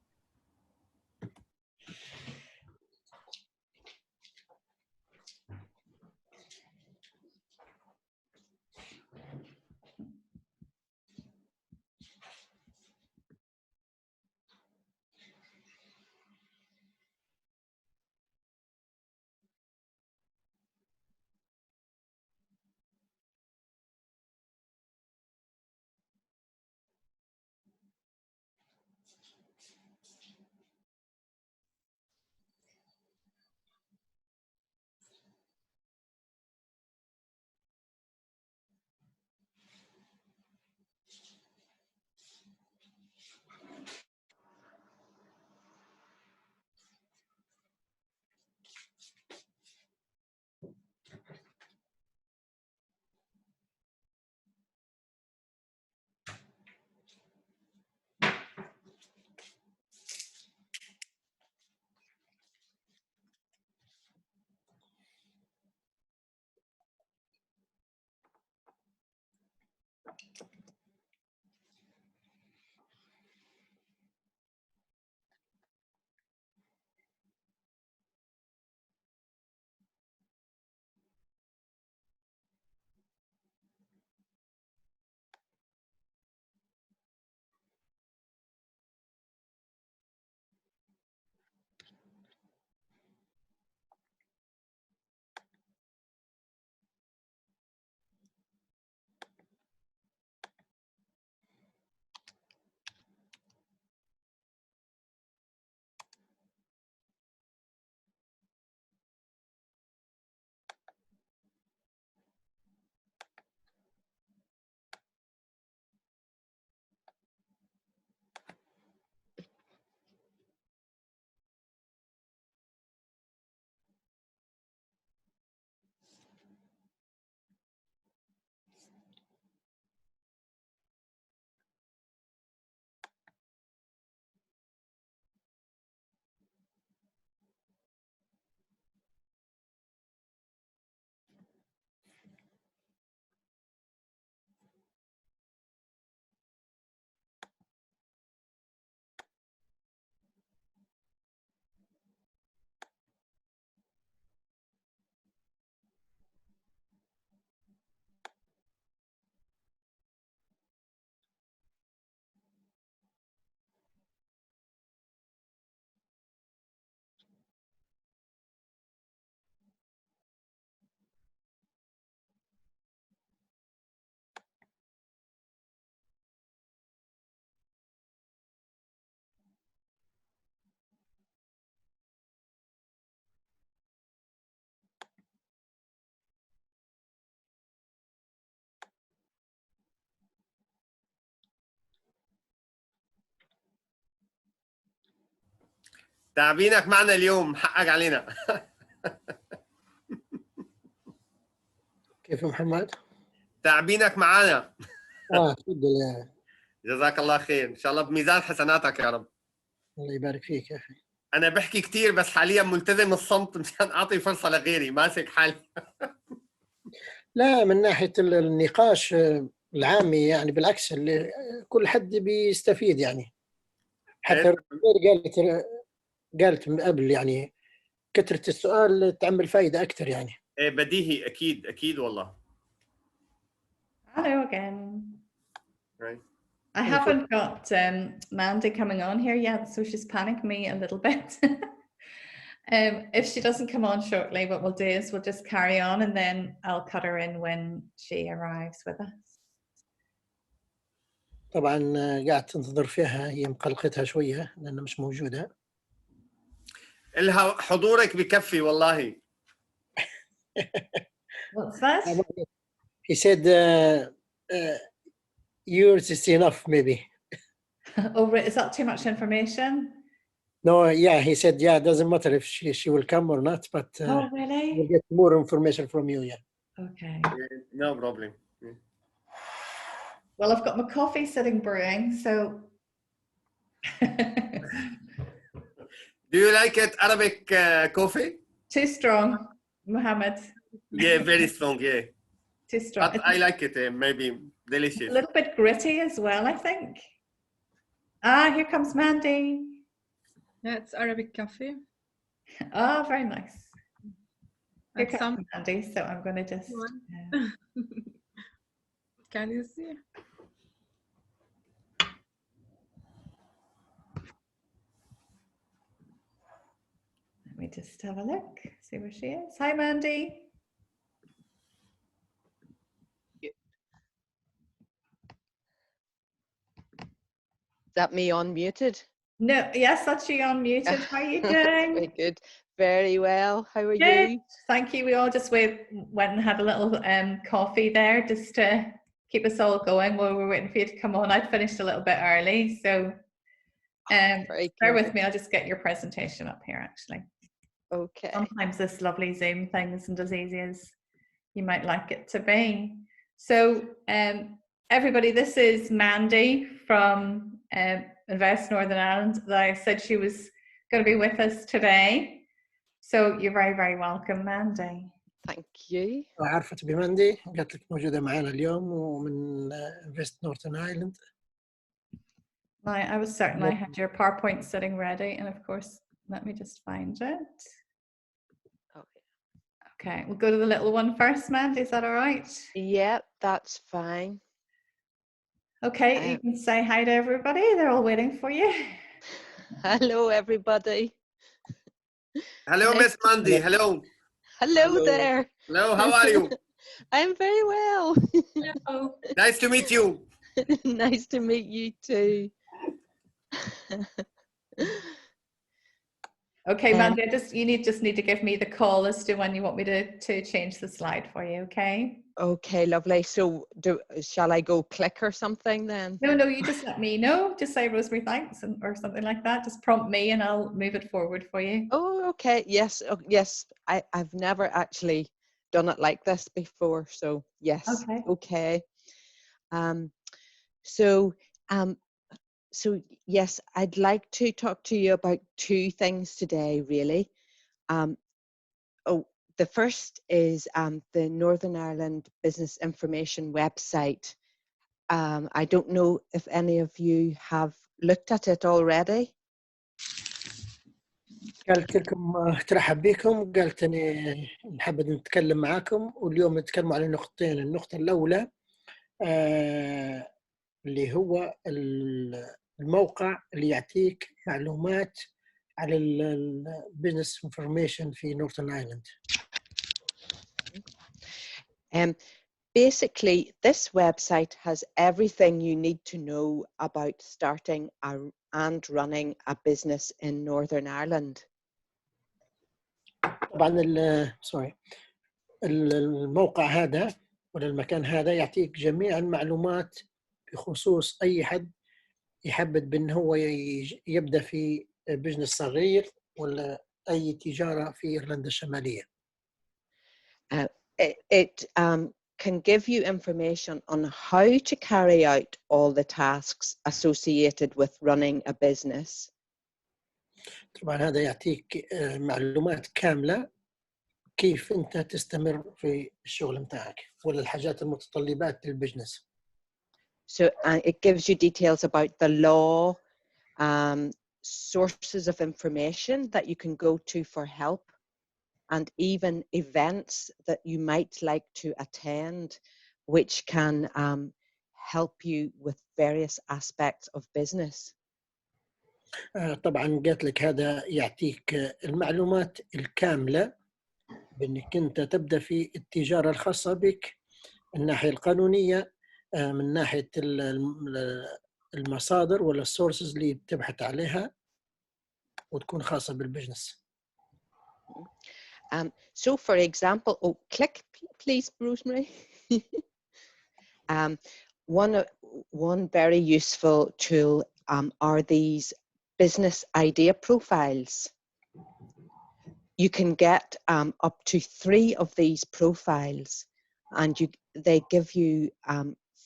تعبينك معنا اليوم، حقك علينا. كيف محمد؟ تعبينك معنا. تفضل يا جزاك الله خير، ان شاء الله بميزان حسناتك يا رب. الله يبارك فيك يا اخي. انا بحكي كثير بس حاليا ملتزم الصمت مشان اعطي فرصه لغيري، ماسك حالي. لا، من ناحيه النقاش العامي يعني بالعكس، اللي كل حد بيستفيد يعني. حتى قالت من قبل يعني كثرة السؤال تعمل فائدة أكثر يعني. ايه بديهي، اكيد اكيد والله. Hello again. Right. I haven't got Mandy coming on here yet, so she's panicked me a little bit. If she doesn't come on shortly, what we'll do is we'll just carry on and then I'll cut her in when she arrives with us. طبعا قاعد تنتظر فيها، هي مقلقتها شوية لأنها مش موجودة. إلها حضورك بكفي والله. What's that? He said yours is enough maybe. Oh, is that too much information? No, yeah, he said, yeah, it doesn't matter if she will come or not, but Oh, really? we'll get more information from you, yeah. Okay. No problem. Well, I've got my coffee sitting brewing, so. Do you like it Arabic coffee? Too strong, Mohammed. Yeah, very strong, yeah. Too strong. But I like it, maybe delicious. A little bit gritty as well, I think. Ah, here comes Mandy. Yeah, it's Arabic coffee. Oh, very nice. Here And comes some Mandy, so I'm going to just. can you see? Let me just have a look, see where she is. Hi, Mandy. Is that me unmuted? No, yes, that's you unmuted. How are you doing? Very good. Very well. How are Good. you? Thank you. We all just went and had a little coffee there just to keep us all going while we were waiting for you to come on. I'd finished a little bit early, so Very bear good. with me. I'll just get your presentation up here actually. Okay. Sometimes this lovely Zoom thing isn't as easy as you might like it to be. So everybody, this is Mandy from Invest Northern Ireland that I said she was going to be with us today. So you're very, very welcome, Mandy. Thank you. عرفت بماندي، قالت لك موجودة معنا اليوم ومن Invest Northern Ireland. I was certain I had your PowerPoint sitting ready, and of course, let me just find it. Okay, we'll go to the little one first, Mandy. Is that all right? Yep, that's fine. Okay, you can say hi to everybody. They're all waiting for you. Hello, everybody. Hello, Miss Mandy. Hello. Hello there. Hello, how are you? I'm very well. Hello. Nice to meet you. Nice to meet you too. Okay, Mandy, you just need to give me the call as to when you want me to change the slide for you, okay? Okay, lovely. So shall I go click or something then? No, you just let me know. Just say Rosemary thanks or something like that. Just prompt me and I'll move it forward for you. Oh, okay. Yes. Oh, yes. I've never actually done it like this before. So yes. Okay. So yes, I'd like to talk to you about two things today, really. The first is the Northern Ireland Business Information website. I don't know if any of you have looked at it already. قالت لكم ترحب بكم، قالت أنا نحب نتكلم معاكم، واليوم نتكلم على نقطتين. النقطة الأولى اللي هو الموقع اللي يعطيك معلومات على البيزنس انفورميشن في نورثرن ايرلاند. Basically, this website has everything you need to know about starting and running a business in Northern Ireland. طبعا الموقع هذا ولا المكان هذا يعطيك جميع المعلومات بخصوص أي حد يحدد بأنه هو يبدأ في بزنس صغير ولا أي تجارة في إيرلندا الشمالية؟ It can give you information on how to carry out all the tasks associated with running a business. طبعا هذا يعطيك معلومات كاملة كيف أنت تستمر في الشغل متاعك ولا الحاجات المتطلبات للبزنس. So it gives you details about the law, sources of information that you can go to for help, and even events that you might like to attend, which can help you with various aspects of business. طبعا قلت لك هذا يعطيك المعلومات الكاملة بأنك أنت تبدأ في التجارة الخاصة بك من الناحية القانونية، من ناحية المصادر ولا السورسز اللي تبحث عليها وتكون خاصة بالبزنس. So for example, click please, Rosemary. One very useful tool are these business idea profiles. You can get up to 3 of these profiles, and they give you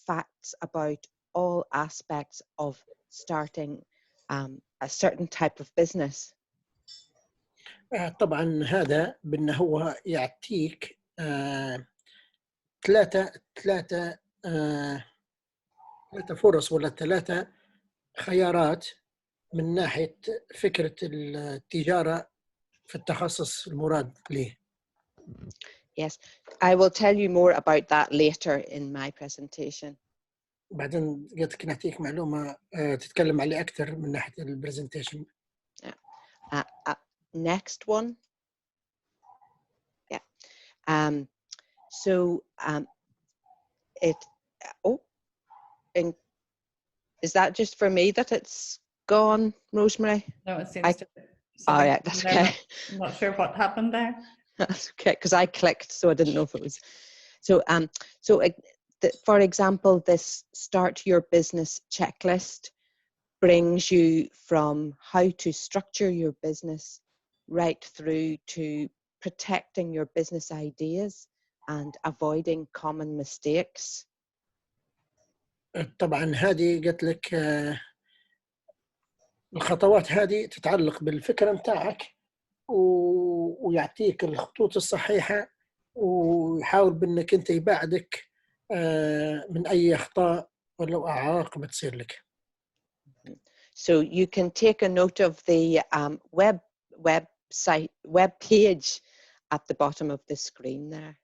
facts about all aspects of starting a certain type of business. طبعا هذا بأنه هو يعطيك ثلاثة فرص ولا 3 خيارات من ناحية فكرة التجارة في التخصص المراد له. Yes, I will tell you more about that later in my presentation. بعدين قلت نعطيك معلومة تتكلم عليه أكثر من ناحية البرزنتيشن. Next one. Yeah. So is that just for me that it's gone, Rosemary? No, it seems to. Oh yeah, that's okay. I'm not sure what happened there. That's okay, because I clicked, so I didn't know if it was. So for example, this Start Your Business checklist brings you from how to structure your business right through to protecting your business ideas and avoiding common mistakes. طبعا هذه قلت لك الخطوات هذه تتعلق بالفكرة متاعك ويعطيك الخطوط الصحيحة ويحاول بأنك أنت يبعدك من أي أخطاء ولا أعاق بتصير لك. So you can take a note of the web page at the bottom of the screen there.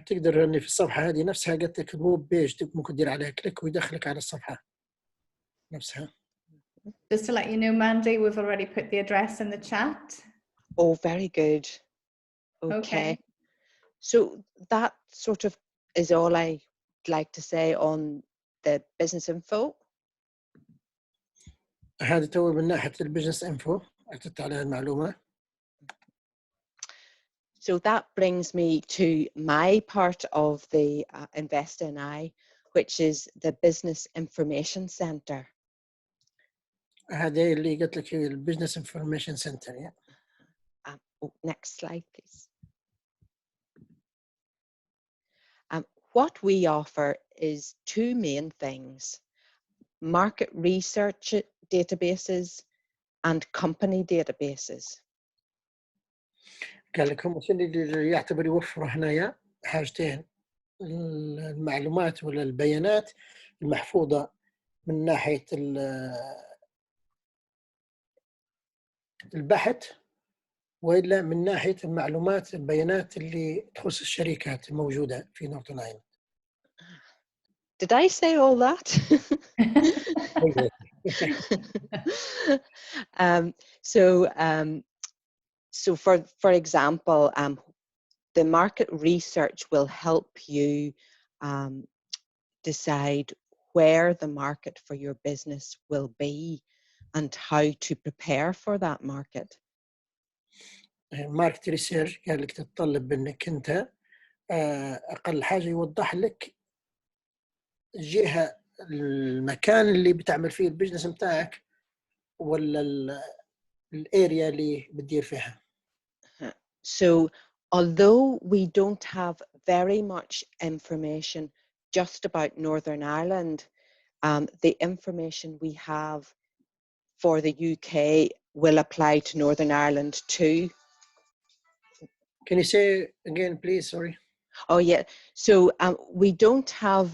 تقدر أن في الصفحة هذه نفسها قلت لك الويب بيج ممكن تدير عليها كليك ويدخلك على الصفحة نفسها. Just to let you know, Mandy, we've already put the address in the chat. Oh, very good. Okay. So that sort of is all I'd like to say on the business info. هذا تو من ناحية البزنس انفو أعطيت على المعلومة. So that brings me to my part of the Invest in I, which is the Business Information Center. هذا اللي قلت لك البزنس انفورميشن سنتر. Next slide, please. What we offer is 2 main things: market research databases and company databases. قال لك هم اللي يعتبر يوفروا هنايا حاجتين: المعلومات ولا البيانات المحفوظة من ناحية البحث وإلا من ناحية المعلومات البيانات اللي تخص الشركات الموجودة في نورثن آيرلند. Did I say all that? So for example, the market research will help you decide where the market for your business will be and how to prepare for that market. ماركت ريسيرش قال لك تتطلب انك انت اقل حاجه يوضح لك الجهه المكان اللي بتعمل فيه البزنس بتاعك ولا الاريا اللي بتدير فيها. So although we don't have very much information just about Northern Ireland, the information we have for the UK will apply to Northern Ireland too. Can you say again, please? Sorry. Oh yeah, so we don't have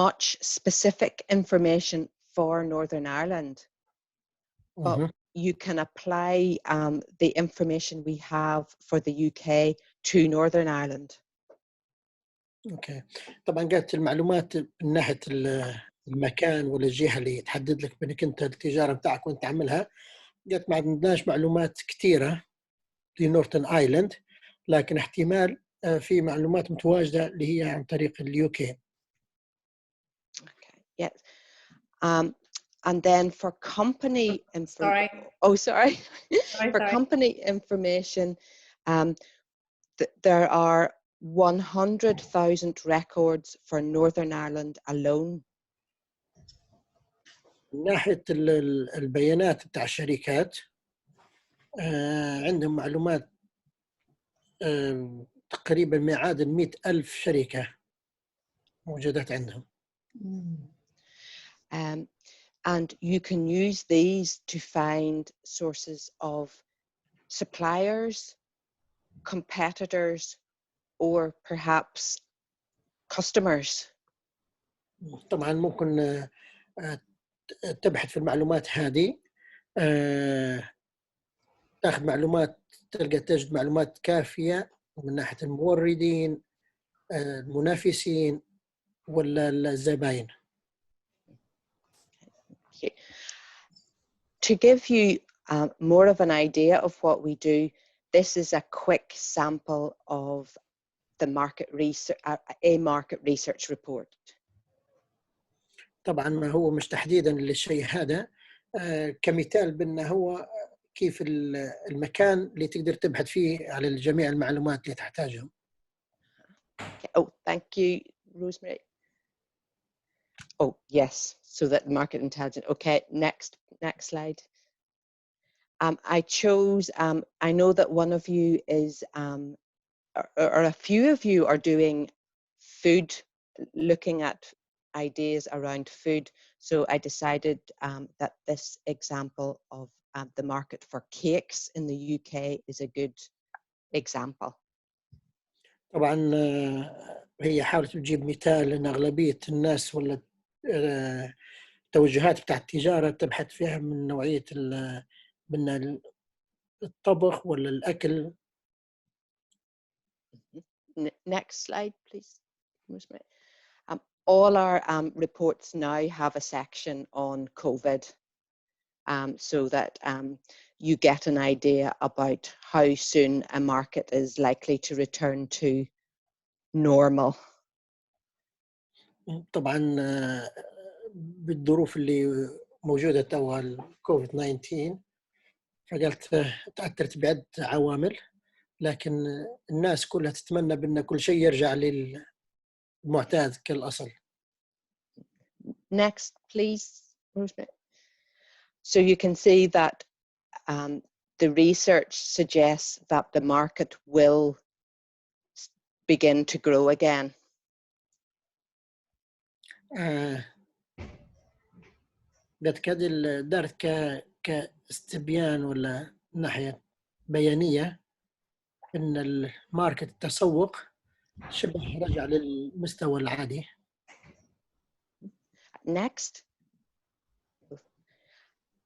much specific information for Northern Ireland, but you can apply the information we have for the UK to Northern Ireland. اوكي. طبعا قالت المعلومات من ناحيه المكان ولا الجهه اللي تحدد لك بانك انت التجاره بتاعك وانت تعملها. قالت ما عندناش معلومات كثيره لنورثن ايلاند، لكن احتمال في معلومات متواجده اللي هي عن طريق اليو كي. Okay. Yes. And then for company Sorry. Oh, sorry. Sorry, For sorry. company information, there are 100,000 records for Northern Ireland alone. من ناحيه البيانات بتاع الشركات عندهم معلومات تقريبا ما يعادل 100,000 شركه موجودات عندهم. And you can use these to find sources of suppliers, competitors, or perhaps customers. طبعا ممكن تبحث في المعلومات هذه، تاخذ معلومات، تجد معلومات كافيه من ناحيه الموردين، المنافسين ولا الزباين. To give you more of an idea of what we do, this is a quick sample of the market research report. طبعا ما هو مش تحديدا للشيء هذا، كمثال بأنه هو كيف المكان اللي تقدر تبحث فيه على جميع المعلومات اللي تحتاجها. Oh, thank you, Rosemary. Oh, yes, so that market intelligence. Okay, next slide. I chose, I know that one of you is, or a few of you are doing food, looking at ideas around food. So I decided that this example of the market for cakes in the UK is a good example. طبعا هي حاولت تجيب مثال ان اغلبيه الناس ولا التوجهات بتاع التجاره تبحث فيها من نوعيه من الطبخ ولا الاكل. Next slide, please. All our reports now have a section on COVID, so that you get an idea about how soon a market is likely to return to normal. طبعا بالظروف اللي موجوده توا الكوفيد 19 فقالت تاثرت بعده عوامل، لكن الناس كلها تتمنى بان كل شيء يرجع للمعتاد كالاصل. Next, please. So you can see that the research suggests that the market will begin to grow again. قد كده دارت كاستبيان ولا ناحية بيانية إن الماركت التسوق شبه رجع للمستوى العادي. Next,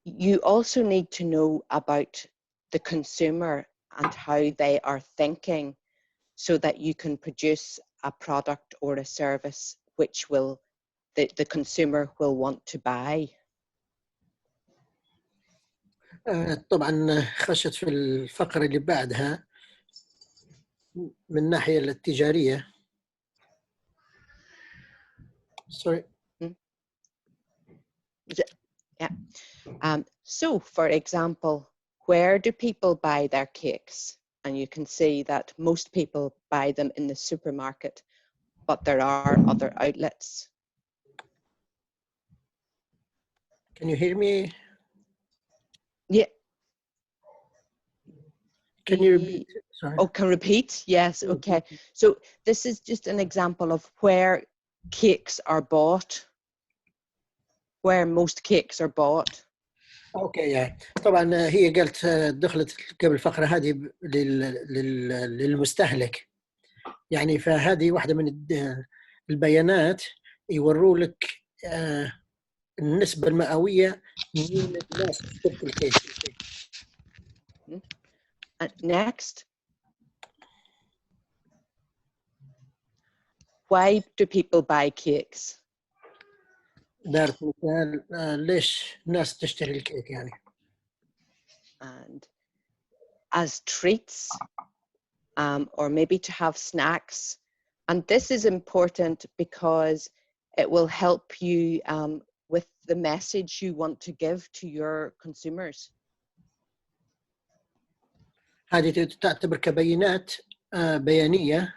you also need to know about the consumer and how they are thinking, so that you can produce a product or a service which will the consumer will want to buy. طبعا خشت في الفقرة اللي بعدها من الناحية التجارية. Sorry. Yeah. So, for example, where do people buy their cakes? And you can see that most people buy them in the supermarket, but there are other outlets. Can you hear me? Yeah. Can you repeat? Sorry. Oh, can repeat? Yes, okay. So this is just an example of where cakes are bought, where most cakes are bought. اوكي يعني طبعا هي قالت دخلت قبل الفقره هذه للمستهلك، يعني فهذه واحده من البيانات يوروا لك النسبه المئويه من الناس تشتري الكيك. Next. Why do people buy cakes? دارت مثال ليش الناس تشتري الكيك يعني. And as treats, or maybe to have snacks. And this is important because it will help you with the message you want to give to your consumers. هذه تعتبر كبيانات بيانية،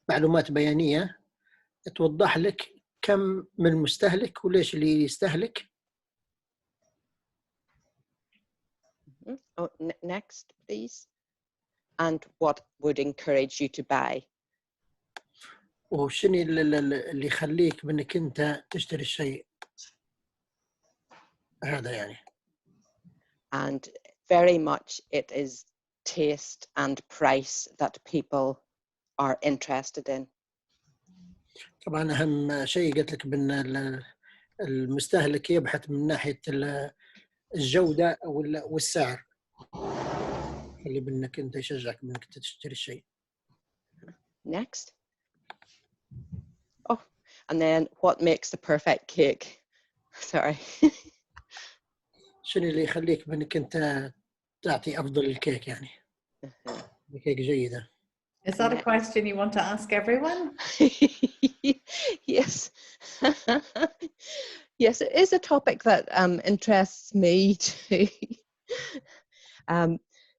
معلومات بيانية توضح لك كم من مستهلك وليش اللي يستهلك. Oh, next, please. And what would encourage you to buy? وشنو اللي يخليك بأنك أنت تشتري الشيء هذا يعني. And very much it is taste and price that people are interested in. طبعا أهم شيء قلت لك بأن المستهلك يبحث من ناحية الجودة والسعر اللي بأنك أنت يشجعك بأنك تشتري الشيء. Next. Oh, and then what makes the perfect cake? Sorry. شنو اللي يخليك بأنك أنت تعطي أفضل الكيك يعني الكيك جيدة. Is that a question you want to ask everyone? Yes. Yes, it is a topic that interests me too.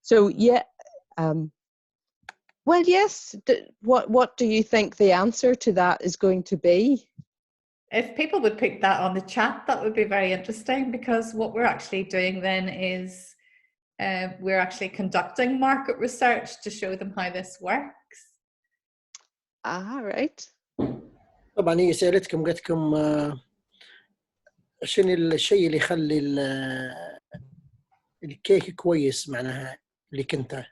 So yeah, well, yes. What do you think the answer to that is going to be? If people would put that on the chat, that would be very interesting, because what we're actually doing then is we're actually conducting market research to show them how this works. Right. طبعا هي سألتكم قالت لكم شنو الشيء اللي يخلي الكيك كويس معناها اللي كنت.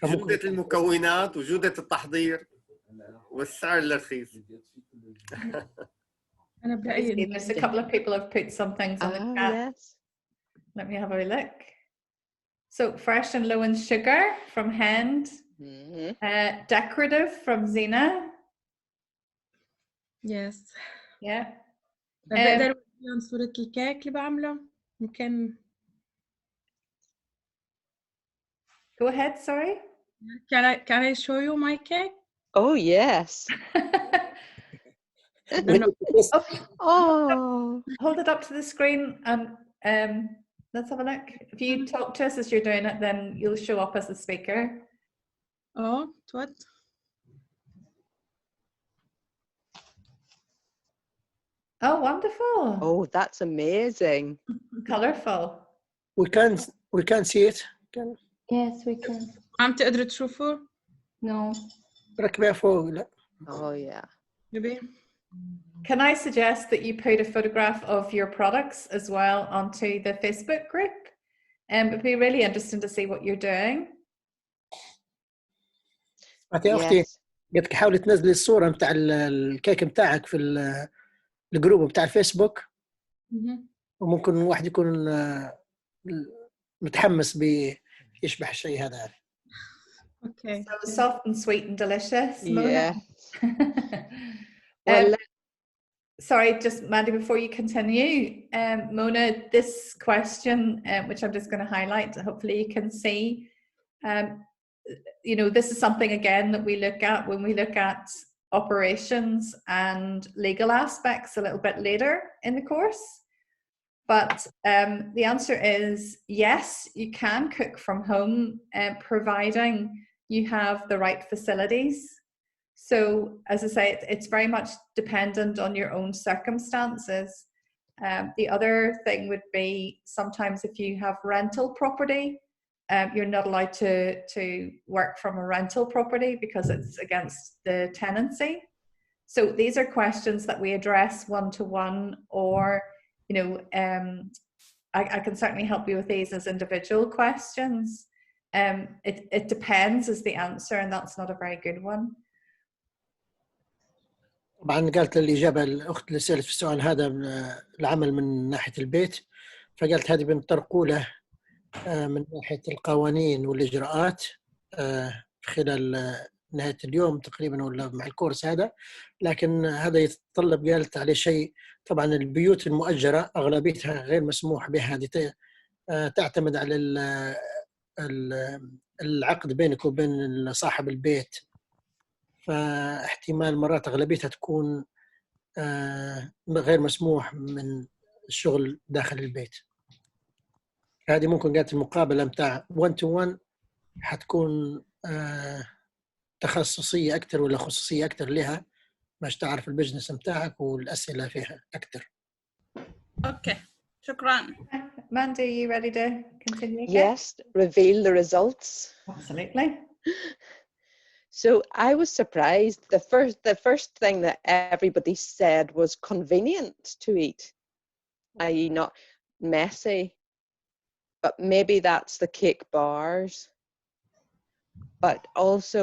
جودة المكونات وجودة التحضير والسعر الرخيص. أنا برأيي There's a couple of people have put some things on the chat. Yes. Let me have a look. So fresh and low in sugar from Hend. Decorative from Zena. Yes. Yeah. بقدر أوريهم صورة الكيك اللي بعمله ممكن. Go ahead, sorry. Can I show you my cake? Oh yes. Oh. Hold it up to the screen and let's have a look. If you talk to us as you're doing it, then you'll show up as the speaker. Oh, what? Oh, wonderful. Oh, that's amazing. Colorful. We can see it. Yes, we can. عم تقدروا تشوفوا؟ No. ركبها فوق لا. Oh yeah. Maybe. Can I suggest that you put a photograph of your products as well onto the Facebook group? It'd be really interesting to see what you're doing. أعطي أختي قلت لك حاولي تنزلي الصورة متاع الكيك متاعك في الجروب بتاع الفيسبوك. وممكن واحد يكون متحمس بيشبح الشيء هذا. Okay. So soft and sweet and delicious. Yeah. Well, sorry, just Mandy, before you continue, Mona, this question, which I'm just going to highlight, hopefully you can see, you know, this is something again that we look at when we look at operations and legal aspects a little bit later in the course. But the answer is yes, you can cook from home, providing you have the right facilities. So, as I say, it's very much dependent on your own circumstances. The other thing would be sometimes if you have rental property, you're not allowed to work from a rental property because it's against the tenancy. So these are questions that we address one-to-one, or, you know, I can certainly help you with these as individual questions. It depends is the answer, and that's not a very good one. طبعا قالت الإجابة الأخت اللي سألت في السؤال هذا العمل من ناحية البيت، فقالت هذه بنطرقوا له من ناحية القوانين والإجراءات خلال نهاية اليوم تقريبا ولا مع الكورس هذا. لكن هذا يتطلب، قالت عليه شيء، طبعا البيوت المؤجرة أغلبيتها غير مسموح بها، هذه تعتمد على العقد بينك وبين صاحب البيت، فاحتمال مرات أغلبيتها تكون غير مسموح من الشغل داخل البيت. هذه ممكن قالت المقابلة متاع 1 to 1 حتكون تخصصية أكثر ولا خصوصية أكثر لها، باش تعرف البزنس متاعك والأسئلة فيها أكثر. اوكي شكرا. Mandy, are you ready to continue again? Yes, reveal the results. Absolutely. So I was surprised. The first thing that everybody said was convenient to eat, i.e. not messy. But maybe that's the cake bars. But also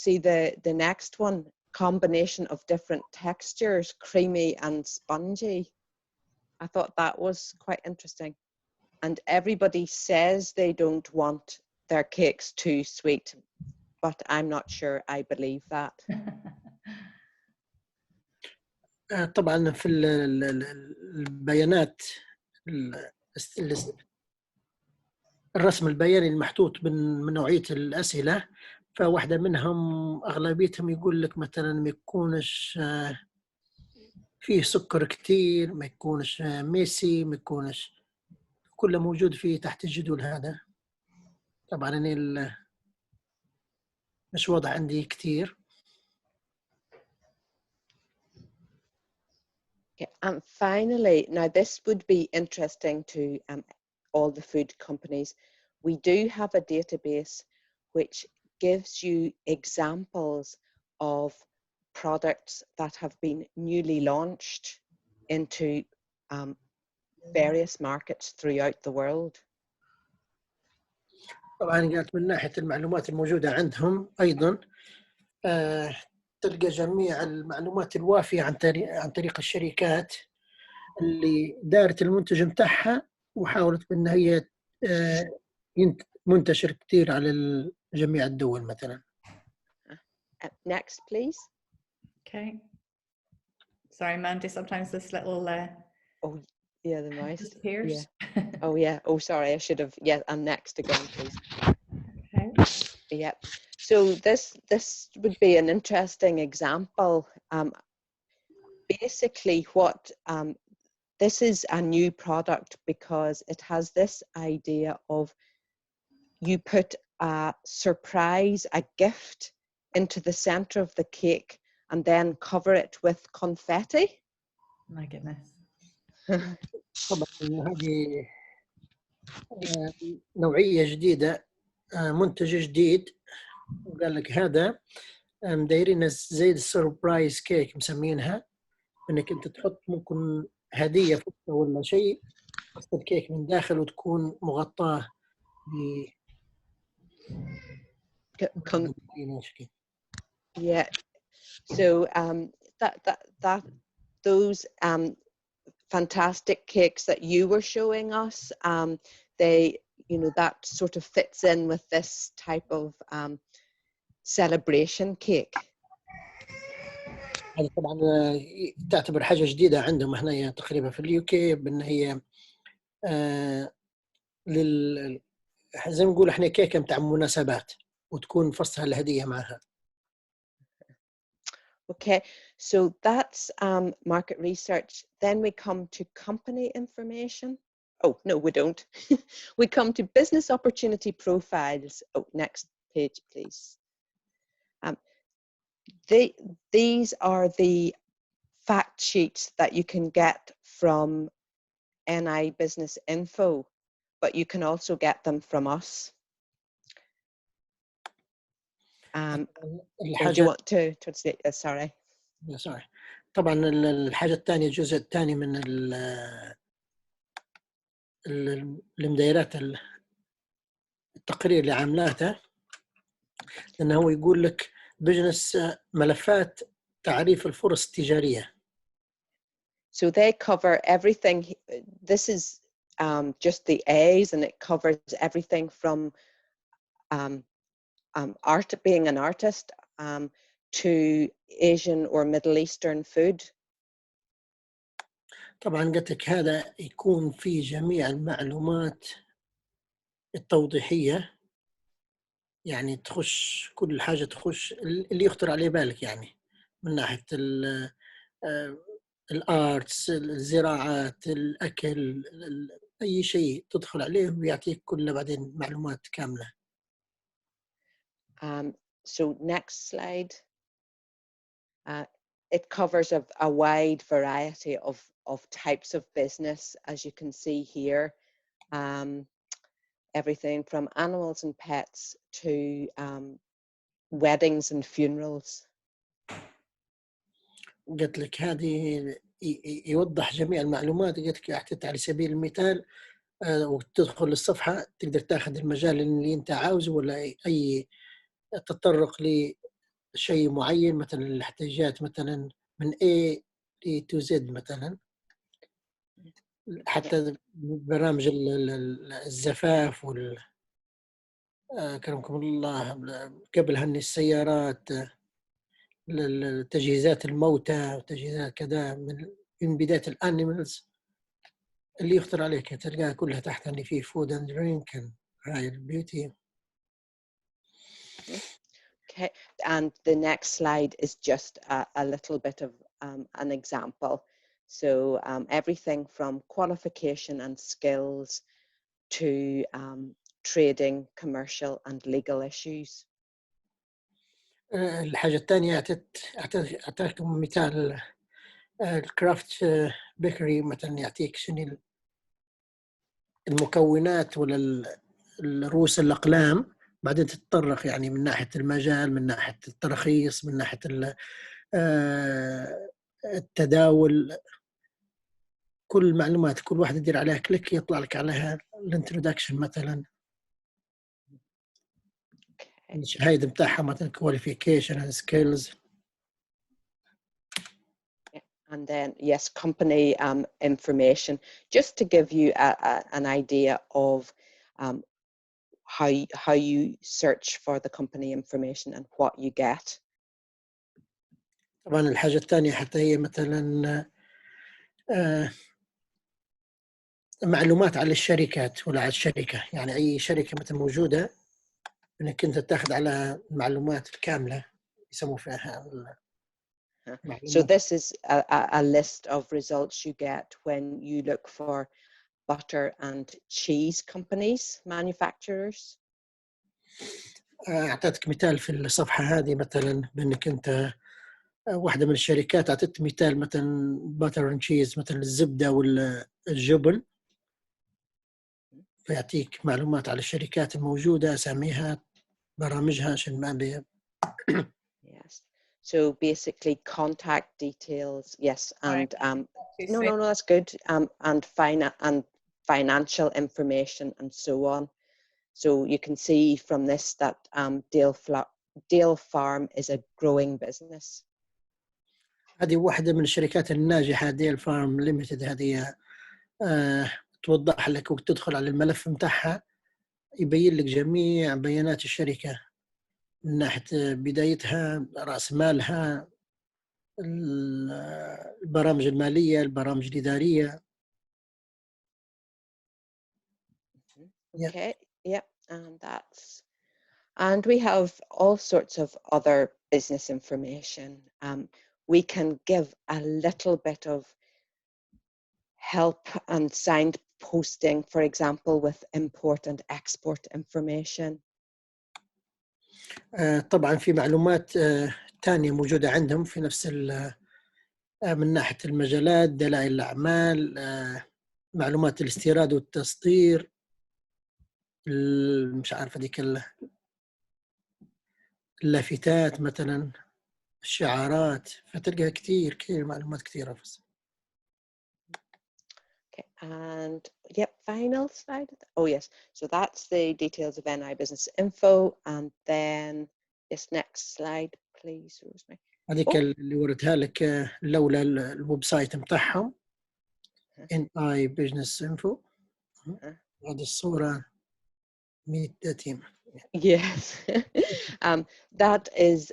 see the next one, combination of different textures, creamy and spongy. I thought that was quite interesting. And everybody says they don't want their cakes too sweet, but I'm not sure I believe that. طبعا في البيانات الرسم البياني المحطوط من نوعية الأسئلة، فواحدة منهم أغلبيتهم يقول لك مثلا ما يكونش فيه سكر كتير، ما يكونش ميسي، ما يكونش، كله موجود فيه تحت الجدول هذا. طبعا أنا مش واضح عندي كتير. Okay, and finally, now this would be interesting to all the food companies. We do have a database which gives you examples of products that have been newly launched into various markets throughout the world. طبعا قالت من ناحية المعلومات الموجودة عندهم أيضا تلقى جميع المعلومات الوافية عن طريق الشركات اللي دارت المنتج متاعها وحاولت بأن هي منتشر كتير على جميع الدول مثلا. Next, please. Okay. Sorry, Mandy, sometimes this little Oh, yeah, the mouse disappears. Yeah. Oh, yeah. Oh, sorry, I should have. Yeah, and next again, please. Okay. Yeah. So this would be an interesting example. Basically, what this is a new product because it has this idea of you put a surprise, a gift into the center of the cake and then cover it with confetti. My goodness. طبعا هذه نوعية جديدة، منتج جديد، وقال لك هذا دايرين زي السربرايز كيك مسمينها، انك انت تحط ممكن هدية فوق ولا شيء تحط الكيك من داخل وتكون مغطاة ب Yeah. So those fantastic cakes that you were showing us, they, that sort of fits in with this type of celebration cake. هذه طبعا تعتبر حاجة جديدة عندهم هنا تقريبا في اليوكي، بأن هي زي ما نقول احنا كيكة متاع مناسبات وتكون فصها الهدية معها. Okay, so that's market research. Then we come to company information. Oh, no, we don't. We come to business opportunity profiles. Oh, next page, please. These are the fact sheets that you can get from NI Business Info, but you can also get them from us. or do you الحاجة want to say, sorry. sorry. طبعا الحاجة الثانية، الجزء الثاني من المديرات التقرير اللي عاملاته، لأنه هو يقول لك بزنس ملفات تعريف الفرص التجارية. So they cover everything. This is just the A's, and it covers everything from being an artist to Asian or Middle Eastern food. طبعا قلت لك هذا يكون في جميع المعلومات التوضيحية، يعني تخش كل حاجة، تخش اللي يخطر عليه بالك، يعني من ناحية الارتس، الزراعات، الأكل، أي شيء تدخل عليه ويعطيك كله بعدين معلومات كاملة. So next slide. It covers a wide variety of types of business, as you can see here. Everything from animals and pets to weddings and funerals. قلت لك هذه يوضح جميع المعلومات. قلت لك أعطيت على سبيل المثال وتدخل الصفحة تقدر تاخذ المجال اللي أنت عاوزه، ولا أي تتطرق لشيء معين، مثلا الاحتياجات مثلا من A to Z مثلا، حتى برامج الزفاف كرمكم الله، قبل هني السيارات، تجهيزات الموتى وتجهيزات كذا، من بداية الانيمالز اللي يخطر عليك تلقاها كلها تحت اللي فيه فود اند درينك هاي البيوتي. Okay, and the next slide is just a little bit of an example. So everything from qualification and skills to trading, commercial and legal issues. الحاجة الثانية أعطيكم مثال الكرافت بيكري مثلا، يعطيك شنو المكونات ولا الرؤوس الأقلام، بعدين تتطرق يعني من ناحية المجال، من ناحية الترخيص، من ناحية التداول، كل معلومات، كل واحد يدير عليها كليك يطلع لك عليها الانترودكشن مثلا، الشهايد بتاعها مثلا qualification and skills. And then, yes, company information, just to give you an idea of how you search for the company information and what you get. طبعا الحاجة الثانية حتى هي مثلا معلومات على الشركات ولا على الشركة، يعني أي شركة مثلا موجودة إنك أنت تأخذ على المعلومات الكاملة يسموا فيها. So this is a list of results you get when you look for butter and cheese companies, manufacturers. أعطيتك مثال في الصفحة هذه مثلا بأنك أنت واحدة من الشركات، أعطيت مثال مثلا باتر اند تشيز، مثلا الزبدة والجبن، فيعطيك معلومات على الشركات الموجودة، أساميها، برامجها، عشان ما بي. Yes. So basically contact details, yes, and no, that's good. And financial information and so on. So you can see from this that Dale Farm is a growing business. هذه واحدة من الشركات الناجحة، ديل فارم ليميتد. هذه توضح لك وتدخل على الملف متاعها، يبين لك جميع بيانات الشركة من ناحية بدايتها، رأس مالها، البرامج المالية، البرامج الإدارية. Okay, yeah, and we have all sorts of other business information. We can give a little bit of help and signposting, for example, with import and export information. طبعا في معلومات تانية موجودة عندهم في نفس من ناحية المجالات، دلائل الأعمال، معلومات الاستيراد والتصدير، مش عارفة ذيك اللافتات مثلا، الشعارات، فتلقى كثير معلومات كثيرة. Okay, and yep, final slide. Oh yes, so that's the details of NI Business Info, and then this next slide, please, Rosemary. هذيك اللي وريتها لك لولا الويب سايت متاعهم NI Business Info. هذه الصورة 130. Yes, that is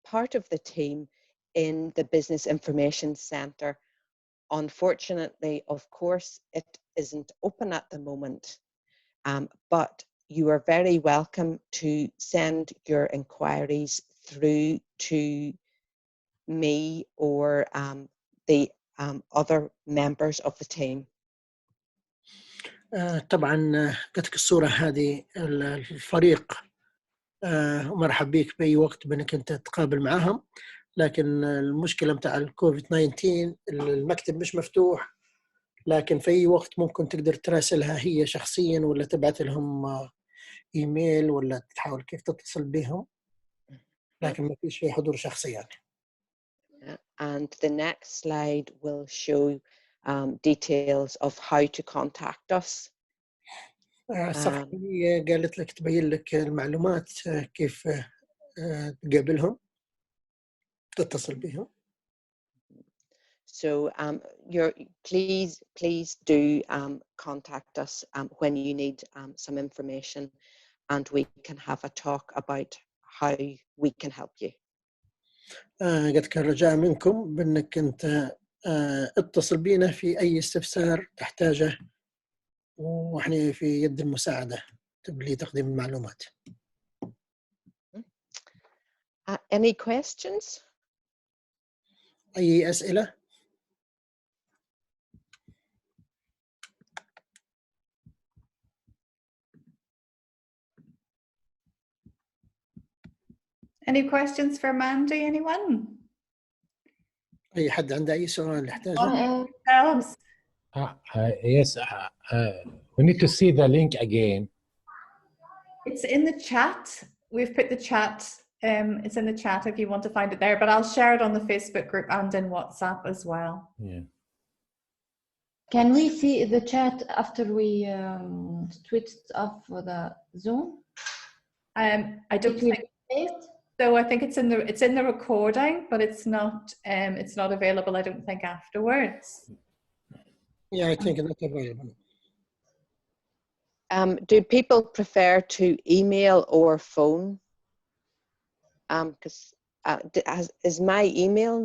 part of the team in the Business Information Centre. Unfortunately, of course, it isn't open at the moment, but you are very welcome to send your inquiries through to me or the other members of the team. طبعا قلت الصورة هذه الفريق مرحب بك بأي وقت بأنك أنت تقابل معهم، لكن المشكلة متاع الكوفيد 19 المكتب مش مفتوح، لكن في أي وقت ممكن تقدر تراسلها هي شخصيا ولا تبعت لهم إيميل ولا تحاول كيف تتصل بهم، لكن ما فيش في حضور شخصي يعني. And the next slide will show details of how to contact us. الصفحة هي قالت لك تبين لك المعلومات كيف تقابلهم تتصل بهم. So please do contact us when you need some information, and we can have a talk about how we can help you. قد كان رجاء منكم بأنك أنت اتصل بينا في أي استفسار تحتاجه، وإحنا في يد المساعدة لتقديم المعلومات. Any questions? أي أسئلة؟ Any questions for Mandy, anyone? أي حد عنده أي سؤال يحتاجه؟ Else? Yes, we need to see the link again. It's in the chat. We've put the chat, it's in the chat if you want to find it there, but I'll share it on the Facebook group and in WhatsApp as well. Yeah. Can we see the chat after we switched off for the Zoom? I don't It will think be saved? so. I think it's in the recording, but it's not available, I don't think, afterwards. Yeah, I think that's available. Do people prefer to email or phone? Because is my email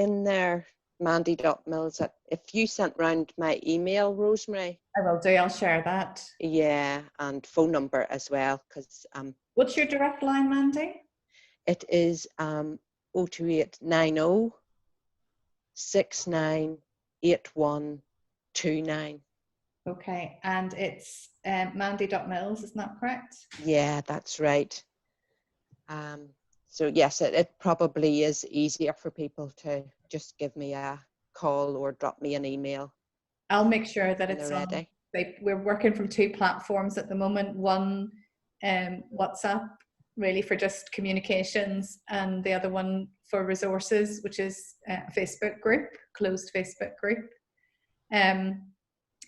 in there, mandy.mills? If you sent round my email, Rosemary. I will do, I'll share that. Yeah, and phone number as well, because What's your direct line, Mandy? it is 02890 698129. Okay, and it's mandy.mills, isn't that correct? Yeah, that's right. So yes, it probably is easier for people to just give me a call or drop me an email. I'll make sure that it's ready. We're working from 2 platforms at the moment. One, WhatsApp, really for just communications, and the other one for resources, which is a Facebook group, closed Facebook group.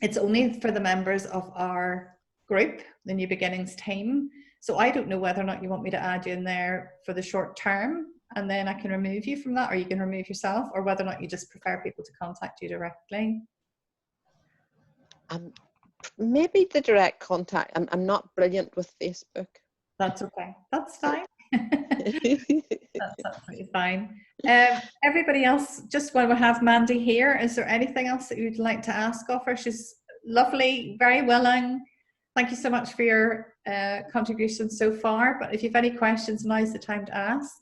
It's only for the members of our group, the New Beginnings team. So I don't know whether or not you want me to add you in there for the short term, and then I can remove you from that, or you can remove yourself, or whether or not you just prefer people to contact you directly. Maybe the direct contact. I'm not brilliant with Facebook. That's okay. That's fine. That's absolutely fine. Everybody else, just while we have Mandy here, is there anything else that you'd like to ask of her? She's lovely, very willing. Thank you so much for your contribution so far. But if you've any questions, now's the time to ask.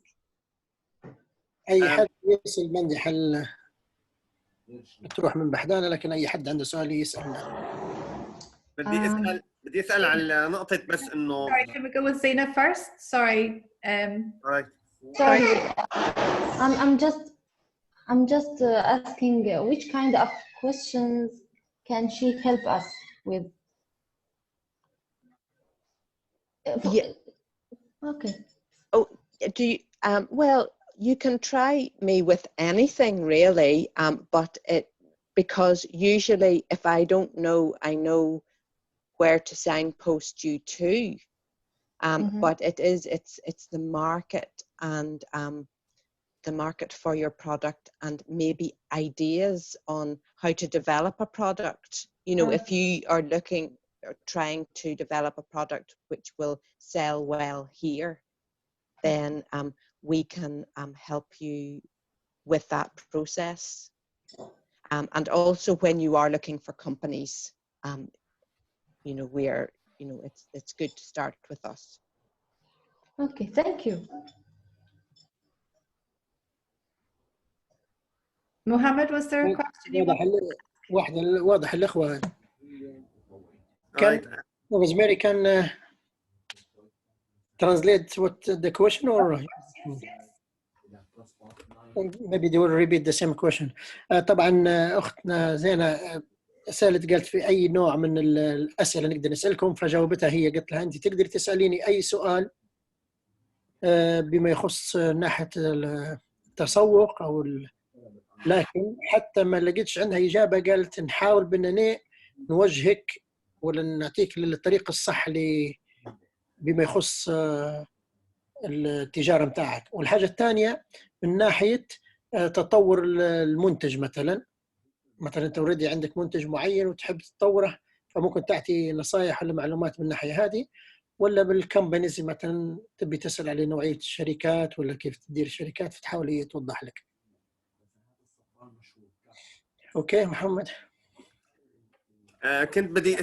أي حد يسأل مندي حل تروح من بحدانا، لكن أي حد عنده سؤال يسألنا. بدي أسأل على نقطة بس إنه. Sorry, can we go with Zena first? Sorry. Right. Sorry, I'm just asking which kind of questions can she help us with? Yeah. Okay. Oh, do you, well, you can try me with anything really, but because usually if I don't know, I know where to signpost you to. But it's the market and the market for your product, and maybe ideas on how to develop a product. You know, if you are looking or trying to develop a product which will sell well here, then we can help you with that process. And also when you are looking for companies, you know, it's good to start with us. Okay, thank you. Mohammed, was there a question you wanted? واضح الإخوة. Can Rosemary can translate what the question, or maybe they will repeat the same question. طبعا أختنا زينة سألت، قالت في أي نوع من الأسئلة نقدر نسألكم، فجاوبتها هي قلت لها أنت تقدر تسأليني أي سؤال بما يخص ناحية التسوق أو لكن حتى ما لقيتش عندها إجابة قالت نحاول بأننا نوجهك ولا نعطيك للطريق الصح بما يخص التجارة متاعك. والحاجة الثانية من ناحية تطور المنتج، مثلا أنت اوريدي عندك منتج معين وتحب تطوره، فممكن تعطي نصائح ولا معلومات من الناحية هذه، ولا بالكمبانيز مثلا تبي تسأل على نوعية الشركات ولا كيف تدير الشركات، فتحاول هي توضح لك. اوكي محمد. كنت بدي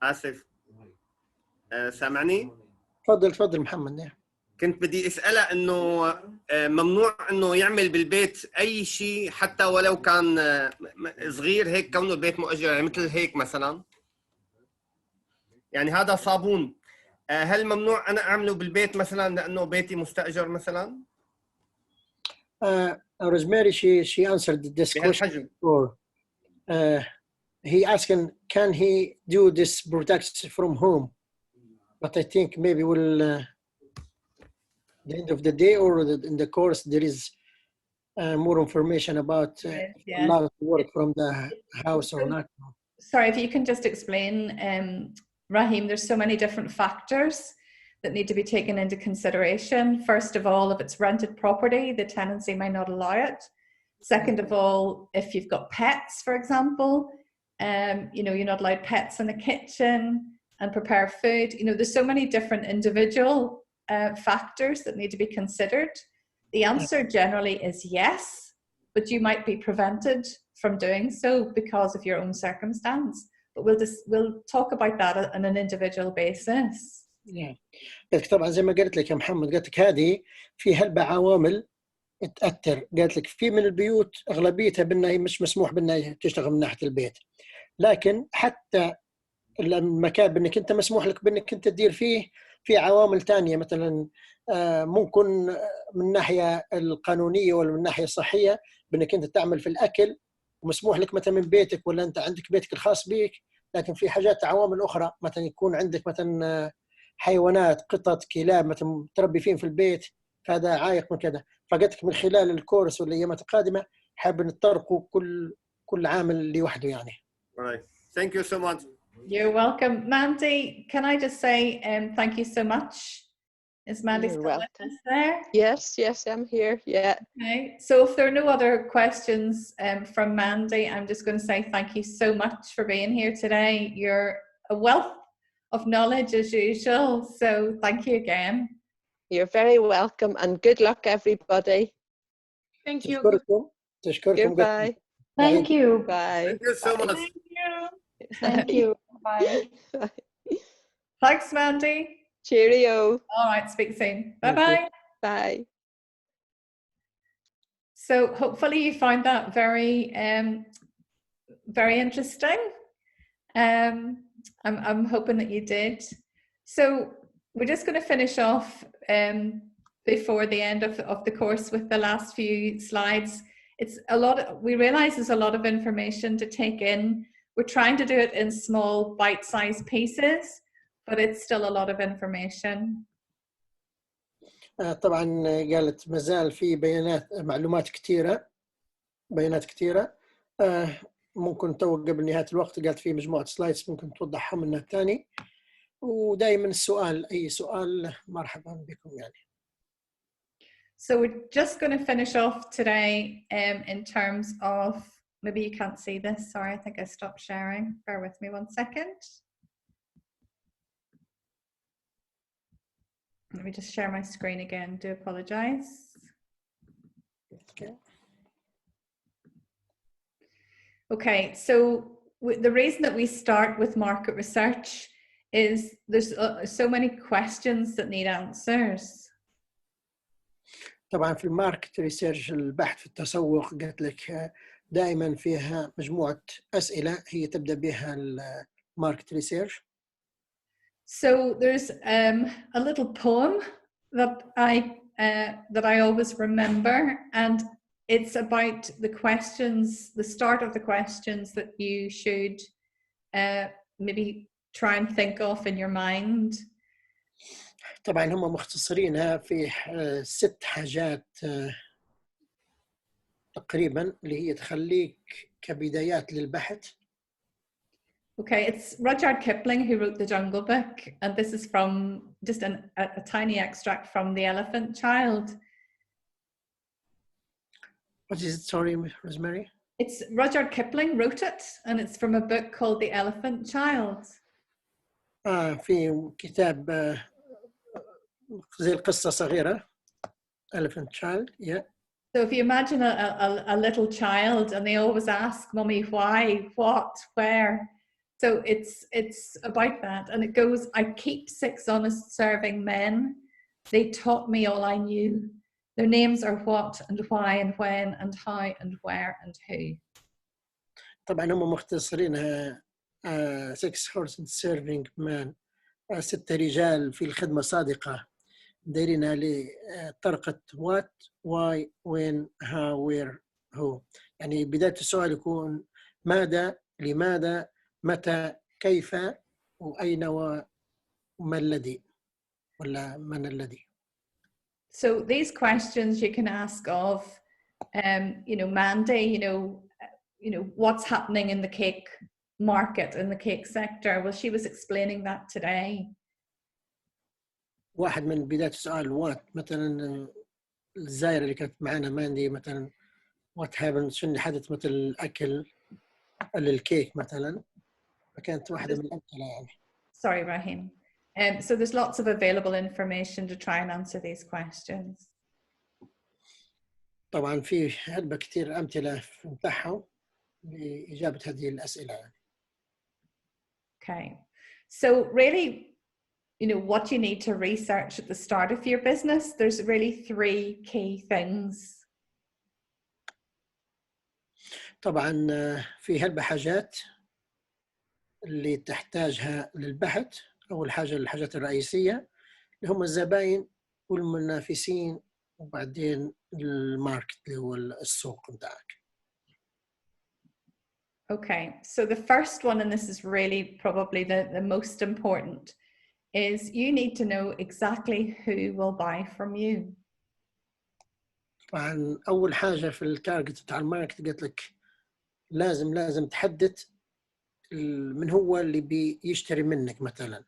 آسف، سامعني؟ تفضل محمد. كنت بدي اسألها انه ممنوع انه يعمل بالبيت اي شيء حتى ولو كان صغير هيك، كونه البيت مؤجر، يعني مثل هيك مثلا، يعني هذا صابون، هل ممنوع انا اعمله بالبيت مثلا لانه بيتي مستأجر مثلا؟ Rosemary, she answered this question before. He asking, can he do this products from home? But I think maybe we'll the end of the day or in the course there is more information about allowed to work from the house or not. Sorry, if you can just explain, Rahim, there's so many different factors that need to be taken into consideration. First of all, if it's rented property, the tenancy may not allow it. Second of all, if you've got pets, for example, you know, you're not allowed pets in the kitchen and prepare food. You know, there's so many different individual factors that need to be considered. The answer generally is yes, but you might be prevented from doing so because of your own circumstance. But we'll talk about that on an individual basis. Yeah. قلت طبعا زي ما قلت لك يا محمد، قلت لك هذه في هلبة عوامل تأثر. قالت لك في من البيوت أغلبيتها بأنها مش مسموح بأنها تشتغل من ناحية البيت، لكن حتى المكان بأنك أنت مسموح لك بأنك أنت تدير فيه في عوامل تانية، مثلا ممكن من الناحية القانونية ولا من الناحية الصحية بأنك أنت تعمل في الأكل ومسموح لك مثلا من بيتك ولا أنت عندك بيتك الخاص بيك، لكن في حاجات عوامل أخرى مثلا يكون عندك مثلا حيوانات، قطط، كلاب مثلا تربي فيهم في البيت، فهذا عائق من كذا. فقلت من خلال الكورس والأيامات القادمة حاب نطرقوا كل عامل لوحده يعني. Right. Thank you so much. You're welcome. Mandy, can I just say thank you so much? Is Mandy still with us there? Yes, I'm here. Yeah. Okay. So if there are no other questions from Mandy, I'm just going to say thank you so much for being here today. You're a wealth of knowledge as usual. So thank you again. You're very welcome and good luck everybody. Thank you. تشكركم. Goodbye. Thank you. Bye. Thank you so much. Thank you. Bye. Thanks, Mandy. Cheerio. All right, speak soon. Bye-bye. Bye. So hopefully you found that very, very interesting. I'm hoping that you did. So we're just going to finish off before the end of the course with the last few slides. It's a lot. We realize there's a lot of information to take in. We're trying to do it in small bite-sized pieces, but it's still a lot of information. طبعا قالت مازال في معلومات كثيرة، بيانات كثيرة. ممكن تو قبل نهاية الوقت قالت في مجموعة سلايدز ممكن توضحهم لنا الثاني، ودائما السؤال أي سؤال مرحبا بكم يعني. So we're just going to finish off today in terms of, maybe you can't see this, sorry, I think I stopped sharing. Bear with me 1 second. Let me just share my screen again, do apologize. Okay. Okay, so the reason that we start with market research is there's so many questions that need answers. طبعا في الماركت ريسيرش البحث في التسوق قلت لك دائما فيها مجموعة أسئلة هي تبدأ بها الماركت ريسيرش. So there's a little poem that I always remember, and it's about the questions, the start of the questions that you should maybe try and think of in your mind. طبعا هم مختصرينها في 6 حاجات تقريبا اللي هي تخليك كبدايات للبحث. Okay, it's Rudyard Kipling who wrote The Jungle Book, and this is from just a tiny extract from The Elephant Child. What is it? Sorry, Rosemary. It's Rudyard Kipling wrote it, and it's from a book called The Elephant Child. في كتاب زي القصة صغيرة Elephant Child, yeah. So if you imagine a little child and they always ask, Mummy, why, what, where? So it's about that. And it goes, I keep 6 honest serving men. They taught me all I knew. Their names are what and why and when and how and where and who. طبعا هم مختصرينها 6 horses serving men 6 رجال في الخدمة صادقة دايرينها لطرقة what, why, when, how, where, who. يعني بداية السؤال يكون ماذا، لماذا، متى، كيف، وأين وما الذي ولا من الذي. So these questions you can ask of, Mandy, what's happening in the cake market, in the cake sector. Well, she was explaining that today. واحد من بداية السؤال وات مثلا الزائرة اللي كانت معنا ماندي مثلا what happened شو اللي حدث مثل الأكل الكيك مثلا فكانت واحدة من الأمثلة يعني. Sorry, Rahim. So there's lots of available information to try and answer these questions. طبعا في علبة كتير أمثلة نتاعها لإجابة هذه الأسئلة. Okay, so really, what you need to research at the start of your business, there's really 3 key things. طبعا في هلبة حاجات اللي تحتاجها للبحث. أول حاجة الحاجات الرئيسية اللي هم الزباين والمنافسين وبعدين الماركت اللي هو السوق متاعك. Okay, so the first one, and this is really probably the most important, is you need to know exactly who will buy from you. طبعا أول حاجة في التارجت بتاع الماركت قلت لك لازم تحدد من هو اللي بيشتري منك مثلا.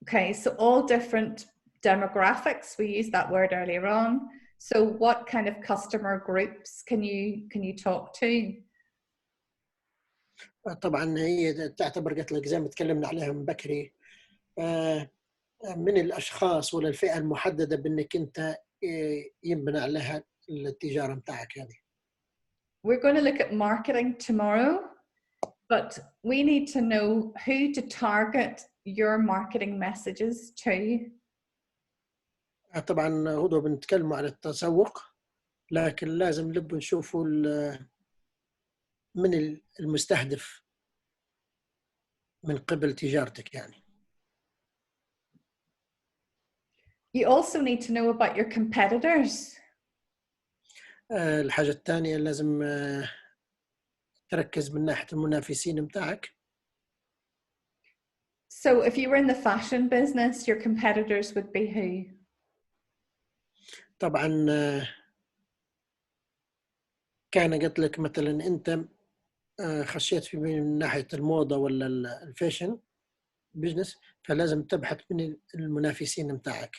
Okay, so all different demographics, we used that word earlier on. So what kind of customer groups can you talk to? طبعا هي تعتبر قلت لك زي ما تكلمنا عليها من بكري من الأشخاص ولا الفئة المحددة بأنك أنت ينبنى عليها التجارة متاعك هذه. We're going to look at marketing tomorrow, but we need to know who to target your marketing messages to. طبعا غدوة بنتكلم على التسوق لكن لازم نبغى نشوفوا من المستهدف من قبل تجارتك يعني. You also need to know about your competitors. الحاجة الثانية لازم تركز من ناحية المنافسين متاعك. So if you were in the fashion business, your competitors would be who? طبعا كان قلت لك مثلا انت خشيت في من ناحيه الموضه ولا الفاشن بزنس، فلازم تبحث من المنافسين متاعك.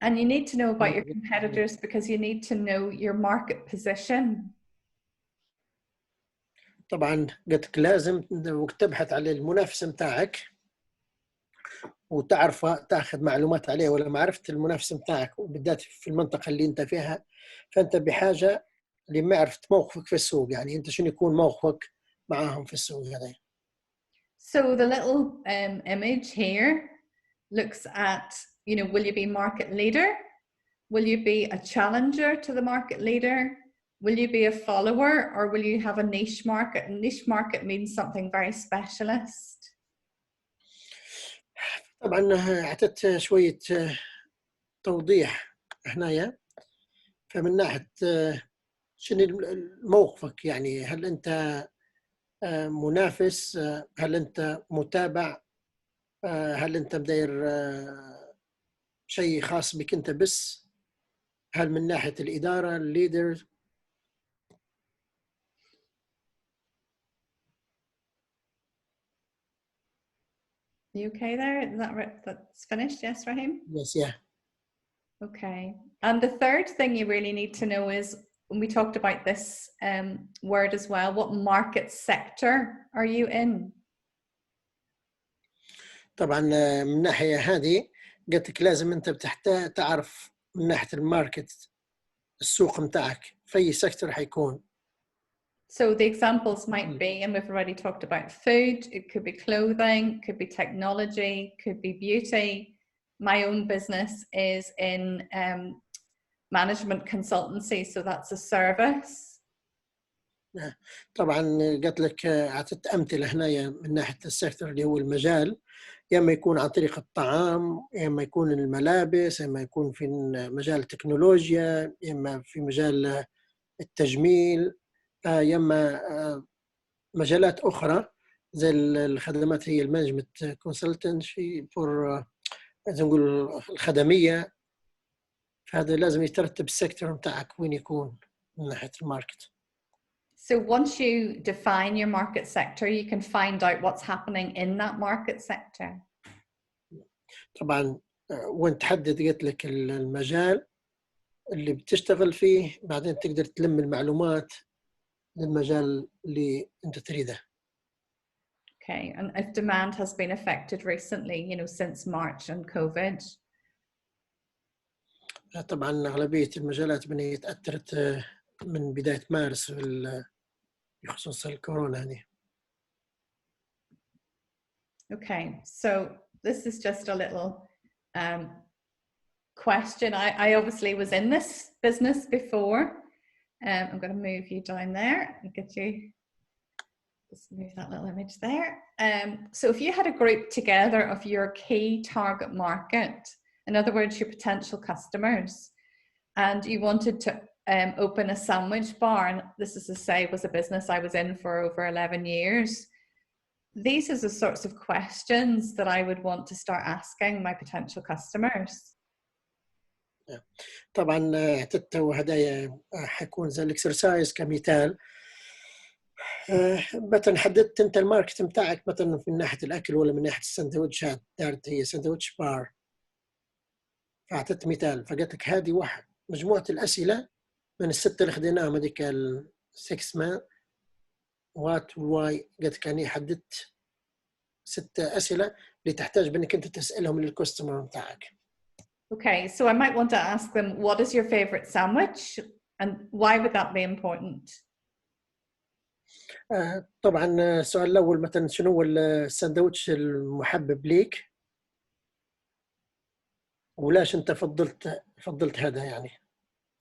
And you need to know about your competitors because you need to know your market position. طبعا قلت لك لازم وقت تبحث على المنافس متاعك وتعرفه، تاخذ معلومات عليه، ولا معرفة المنافس متاعك وبالذات في المنطقة اللي انت فيها، فانت بحاجة لمعرفة موقفك في السوق، يعني انت شنو يكون موقفك معاهم في السوق هذا. So the little image here looks at, you know, will you be market leader? Will you be a challenger to the market leader? Will you be a follower, or will you have a niche market? And niche market means something very specialist. طبعا اعطيت شوية توضيح هنايا. فمن ناحية شنو موقفك، يعني هل انت منافس، هل انت متابع، هل انت مداير شيء خاص بك انت بس، هل من ناحية الإدارة الليدر. You okay there? Is that right? That's finished? Yes, Rahim? Yes, yeah. Okay. And the third thing you really need to know is, when we talked about this word as well, what market sector are you in? طبعا من ناحية هذه قلت لك لازم انت بتحتاج تعرف من ناحية الماركت السوق متاعك في أي سيكتور حيكون. So the examples might be, and we've already talked about food, it could be clothing, could be technology, could be beauty. My own business is in management consultancy, so that's a service. طبعا قلت لك أعطيت أمثلة هنا من ناحية السيكتور اللي هو المجال، يا اما يكون عن طريق الطعام، يا اما يكون الملابس، يا اما يكون في مجال التكنولوجيا، يا اما في مجال التجميل، يا اما مجالات اخرى زي الخدمات، هي المانجمنت كونسلتنسي فور زي نقول الخدميه. فهذا لازم يترتب السيكتور بتاعك وين يكون من ناحيه الماركت. So once you define your market sector, you can find out what's happening in that market sector. طبعا وين تحدد قلت لك المجال اللي بتشتغل فيه، بعدين تقدر تلم المعلومات للمجال اللي انت تريده. Okay, and if demand has been affected recently, you know, since March and COVID. طبعا أغلبية المجالات تأثرت من بداية مارس بخصوص الكورونا هذه. Okay, so this is just a little question. I obviously was in this business before. I'm going to move you down there and get you, just move that little image there. So if you had a group together of your key target market, in other words, your potential customers, and you wanted to open a sandwich bar, and this is to say was a business I was in for over 11 years, these are the sorts of questions that I would want to start asking my potential customers. طبعا هدايا حيكون زي الاكسرسايز كمثال. مثلا حددت انت الماركت بتاعك مثلا من ناحيه الاكل ولا من ناحيه السندوتشات، دارت هي سندوتش بار، فاعطيت مثال. فقلت لك هذه واحد مجموعه الاسئله من السته اللي خديناهم، هذيك ال6 ما وات والواي. قلت لك اني حددت 6 اسئله اللي تحتاج بانك انت تسالهم للكاستمر بتاعك. Okay, so I might want to ask them, what is your favorite sandwich and why would that be important? طبعا السؤال الأول مثلا شنو هو الساندويتش المحبب ليك ولاش أنت فضلت هذا يعني.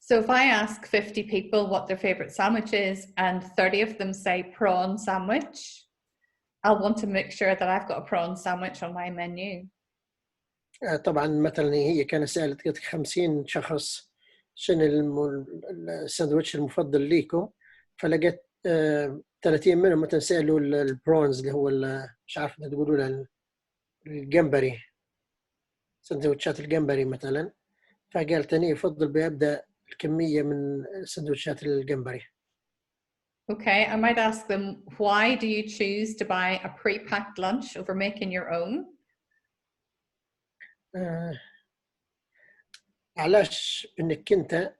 So if I ask 50 people what their favorite sandwich is and 30 of them say prawn sandwich, I'll want to make sure that I've got a prawn sandwich on my menu. طبعا مثلا هي كانت سألت قلت 50 شخص شنو الساندويتش المفضل ليكم، فلقيت 30 منهم مثلا سألوا البرونز اللي هو مش عارف تقولوا له الجمبري، سندوتشات الجمبري مثلا. فقال تاني يفضل بيبدأ الكمية من سندوتشات الجمبري. Okay, I might ask them, why do you choose to buy a pre-packed lunch over making your own? علاش انك انت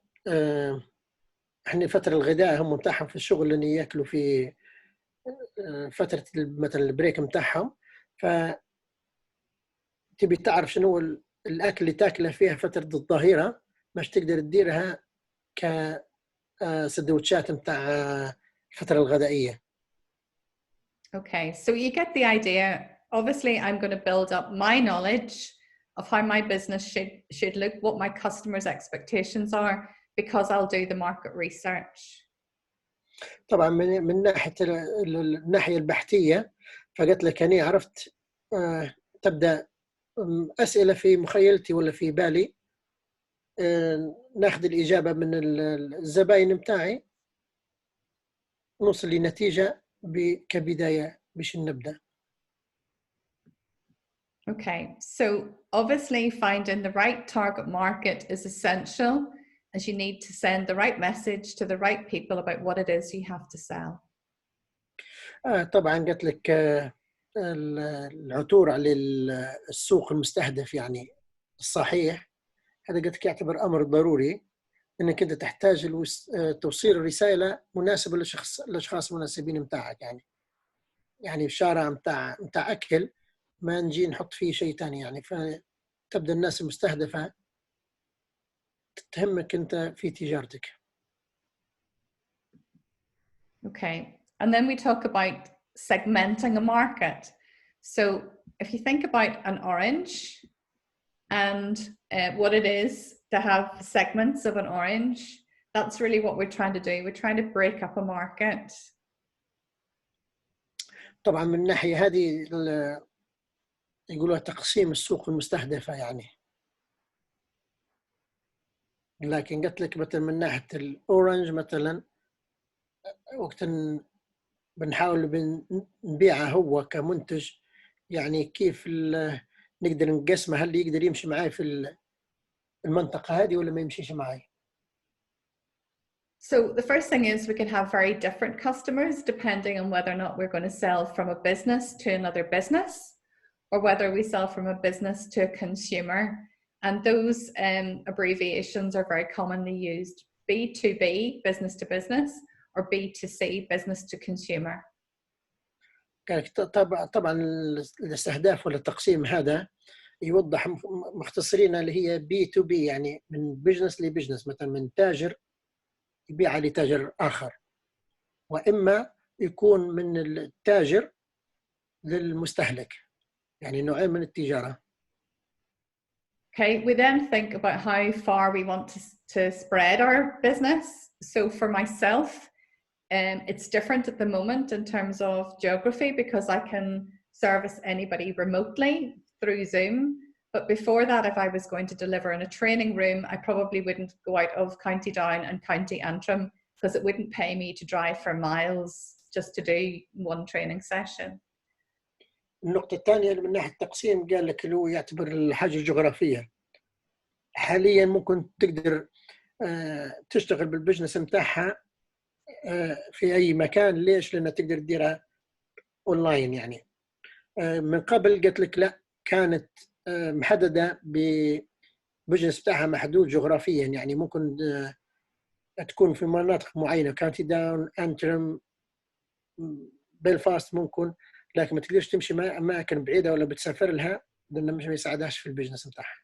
احنا فترة الغداء هم متاحهم في الشغل اللي ياكلوا في فترة مثلا البريك متاعهم، ف تبي تعرف شنو الاكل اللي تاكله فيها فترة الظهيرة باش تقدر تديرها كسندوتشات متاع الفترة الغدائية. Okay, so you get the idea. Obviously, I'm going to build up my knowledge of how my business should look, what my customers' expectations are, because I'll do the market research. طبعا من ناحية الناحية البحثية، فقلت لك أنا عرفت تبدأ أسئلة في مخيلتي ولا في بالي، ناخذ الإجابة من الزباين متاعي، نوصل لنتيجة كبداية باش نبدأ. Okay, so obviously finding the right target market is essential, as you need to send the right message to the right people about what it is you have to sell. طبعا قلت لك العثور على السوق المستهدف يعني الصحيح، هذا قلت لك يعتبر أمر ضروري، انك انت تحتاج توصيل الرساله مناسبه للاشخاص المناسبين متاعك. يعني الشارع متاع اكل ما نجي نحط فيه شيء ثاني يعني، فتبدا الناس المستهدفه تهمك انت في تجارتك. Okay, and then we talk about segmenting a market. So if you think about an orange and what it is to have segments of an orange, that's really what we're trying to do. We're trying to break up a market. طبعا من الناحيه هذه يقولوا تقسيم السوق المستهدفه يعني، لكن قلت لك مثلا من ناحيه الاورنج مثلا وقت بنحاول نبيعه هو كمنتج، يعني كيف نقدر نقسمه، هل يقدر يمشي معي في المنطقة هذه ولا ما يمشيش معي. So the first thing is we can have very different customers depending on whether or not we're going to sell from a business to another business, or whether we sell from a business to a consumer. And those abbreviations are very commonly used: B2B, business to business, or B2C, business to consumer. طبعا الاستهداف ولا التقسيم هذا يوضح مختصرين اللي هي B2B، يعني من بزنس لبزنس، مثلا من تاجر يبيع لتاجر آخر، وإما يكون من التاجر للمستهلك، يعني نوعين من التجارة. Okay, we then think about how far we want to spread our business. So for myself, it's different at the moment in terms of geography because I can service anybody remotely through Zoom. But before that, if I was going to deliver in a training room, I probably wouldn't go out of County Down and County Antrim because it wouldn't pay me to drive for miles just to do one training session. النقطة الثانية من ناحية التقسيم قال لك اللي هو يعتبر الحاجة الجغرافية. حاليا ممكن تقدر تشتغل بالبزنس متاعها في أي مكان. ليش؟ لأنها تقدر تديرها أونلاين. يعني من قبل قلت لك لا، كانت محددة ببزنس بتاعها محدود جغرافيا، يعني ممكن تكون في مناطق معينة، كاونتي داون، أنترم، بيلفاست ممكن، لكن ما تقدرش تمشي أماكن بعيدة ولا بتسافر لها، لأنه مش ما يساعدهاش في البزنس بتاعها.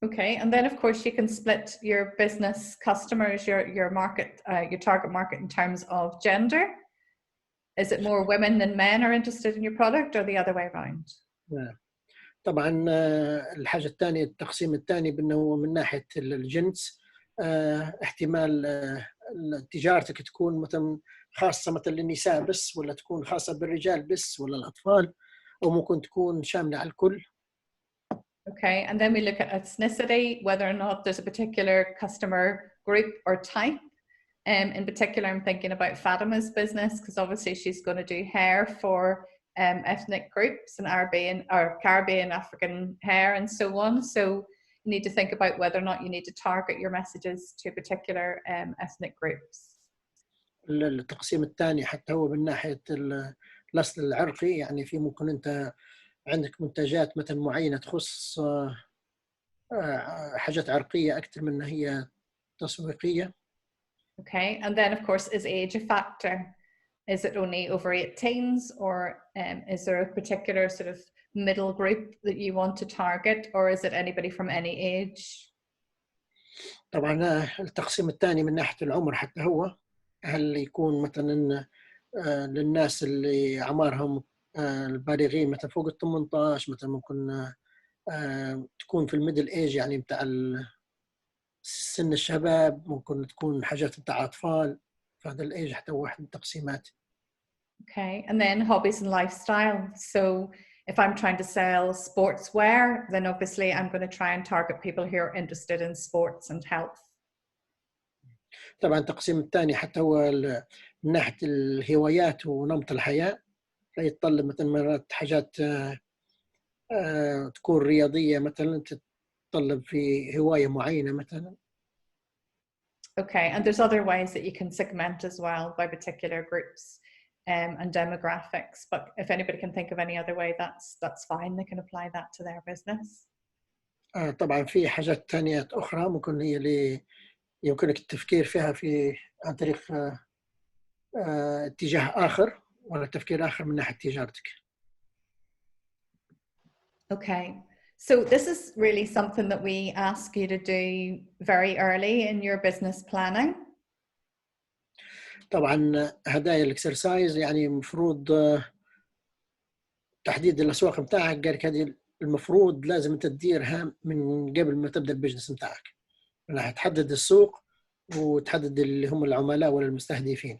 Okay, and then of course you can split your business customers, your market, your target market in terms of gender. Is it more women than men are interested in your product, or the other way around? طبعا الحاجة الثانية، التقسيم الثاني بأنه من ناحية الجنس، احتمال تجارتك تكون مثلا خاصة مثلا للنساء بس، ولا تكون خاصة بالرجال بس، ولا الأطفال، أو ممكن تكون شاملة على الكل. Okay, and then we look at ethnicity, whether or not there's a particular customer group or type. In particular, I'm thinking about Fatima's business because obviously she's going to do hair for ethnic groups and Caribbean, African hair and so on. So you need to think about whether or not you need to target your messages to particular ethnic groups. التقسيم الثاني حتى هو من ناحية الأصل العرقي، يعني في ممكن أنت عندك منتجات مثلا معينة تخص حاجات عرقية أكثر من هي تسويقية. Okay, and then of course, is age a factor? Is it only over 18s, or is there a particular sort of middle group that you want to target, or is it anybody from any age? طبعا التقسيم الثاني من ناحية العمر حتى هو، هل يكون مثلا للناس اللي أعمارهم البالغين مثلا فوق ال 18، مثلا ممكن تكون في الميدل ايج يعني بتاع سن الشباب، ممكن تكون حاجات بتاع أطفال، فهذا الايج حتى هو واحد من التقسيمات. Okay, and then hobbies and lifestyle. So if I'm trying to sell sportswear, then obviously I'm going to try and target people who are interested in sports and health. طبعا التقسيم الثاني حتى هو من ناحية الهوايات ونمط الحياة، فيتطلب مثلا مرات حاجات تكون رياضية، مثلا تتطلب في هواية معينة مثلا. Okay, and there's other ways that you can segment as well by particular groups and demographics. But if anybody can think of any other way, that's fine. They can apply that to their business. طبعا في حاجات تانية أخرى ممكن هي اللي يمكنك التفكير فيها في عن طريق اتجاه آخر ولا تفكير آخر من ناحية تجارتك. Okay, so this is really something that we ask you to do very early in your business planning. طبعا هدايا الاكسرسايز يعني المفروض تحديد الأسواق متاعك، قال هذه المفروض لازم انت تديرها من قبل ما تبدأ البزنس متاعك، راح تحدد السوق وتحدد اللي هم العملاء ولا المستهدفين.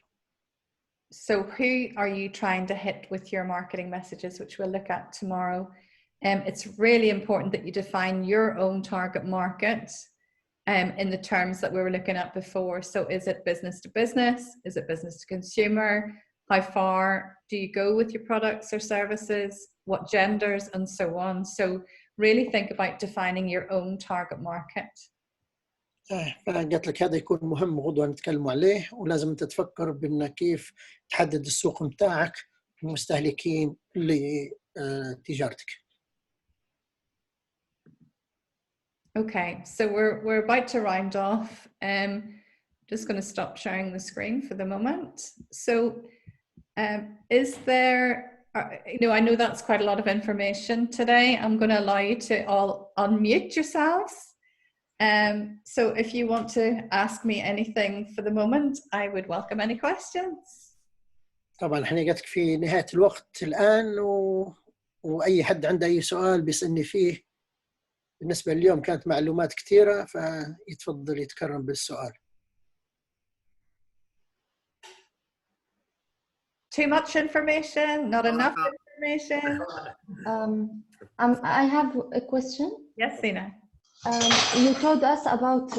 So who are you trying to hit with your marketing messages, which we'll look at tomorrow? It's really important that you define your own target market in the terms that we were looking at before. So is it business to business? Is it business to consumer? How far do you go with your products or services? What genders and so on. So really think about defining your own target market. فقلت لك هذا يكون مهم غدوة نتكلم عليه، ولازم انت تفكر بأن كيف تحدد السوق متاعك المستهلكين لتجارتك. Okay, so we're about to round off. Just going to stop sharing the screen for the moment. So is there, I know that's quite a lot of information today. I'm going to allow you to all unmute yourselves. So if you want to ask me anything for the moment, I would welcome any questions. طبعا احنا قلت في نهاية الوقت الآن وأي حد عنده أي سؤال بيسألني فيه. بالنسبة لليوم كانت معلومات كثيرة، فيتفضل يتكرم بالسؤال. Too much information, not enough information. I have a question. Yes, Sina. You told us about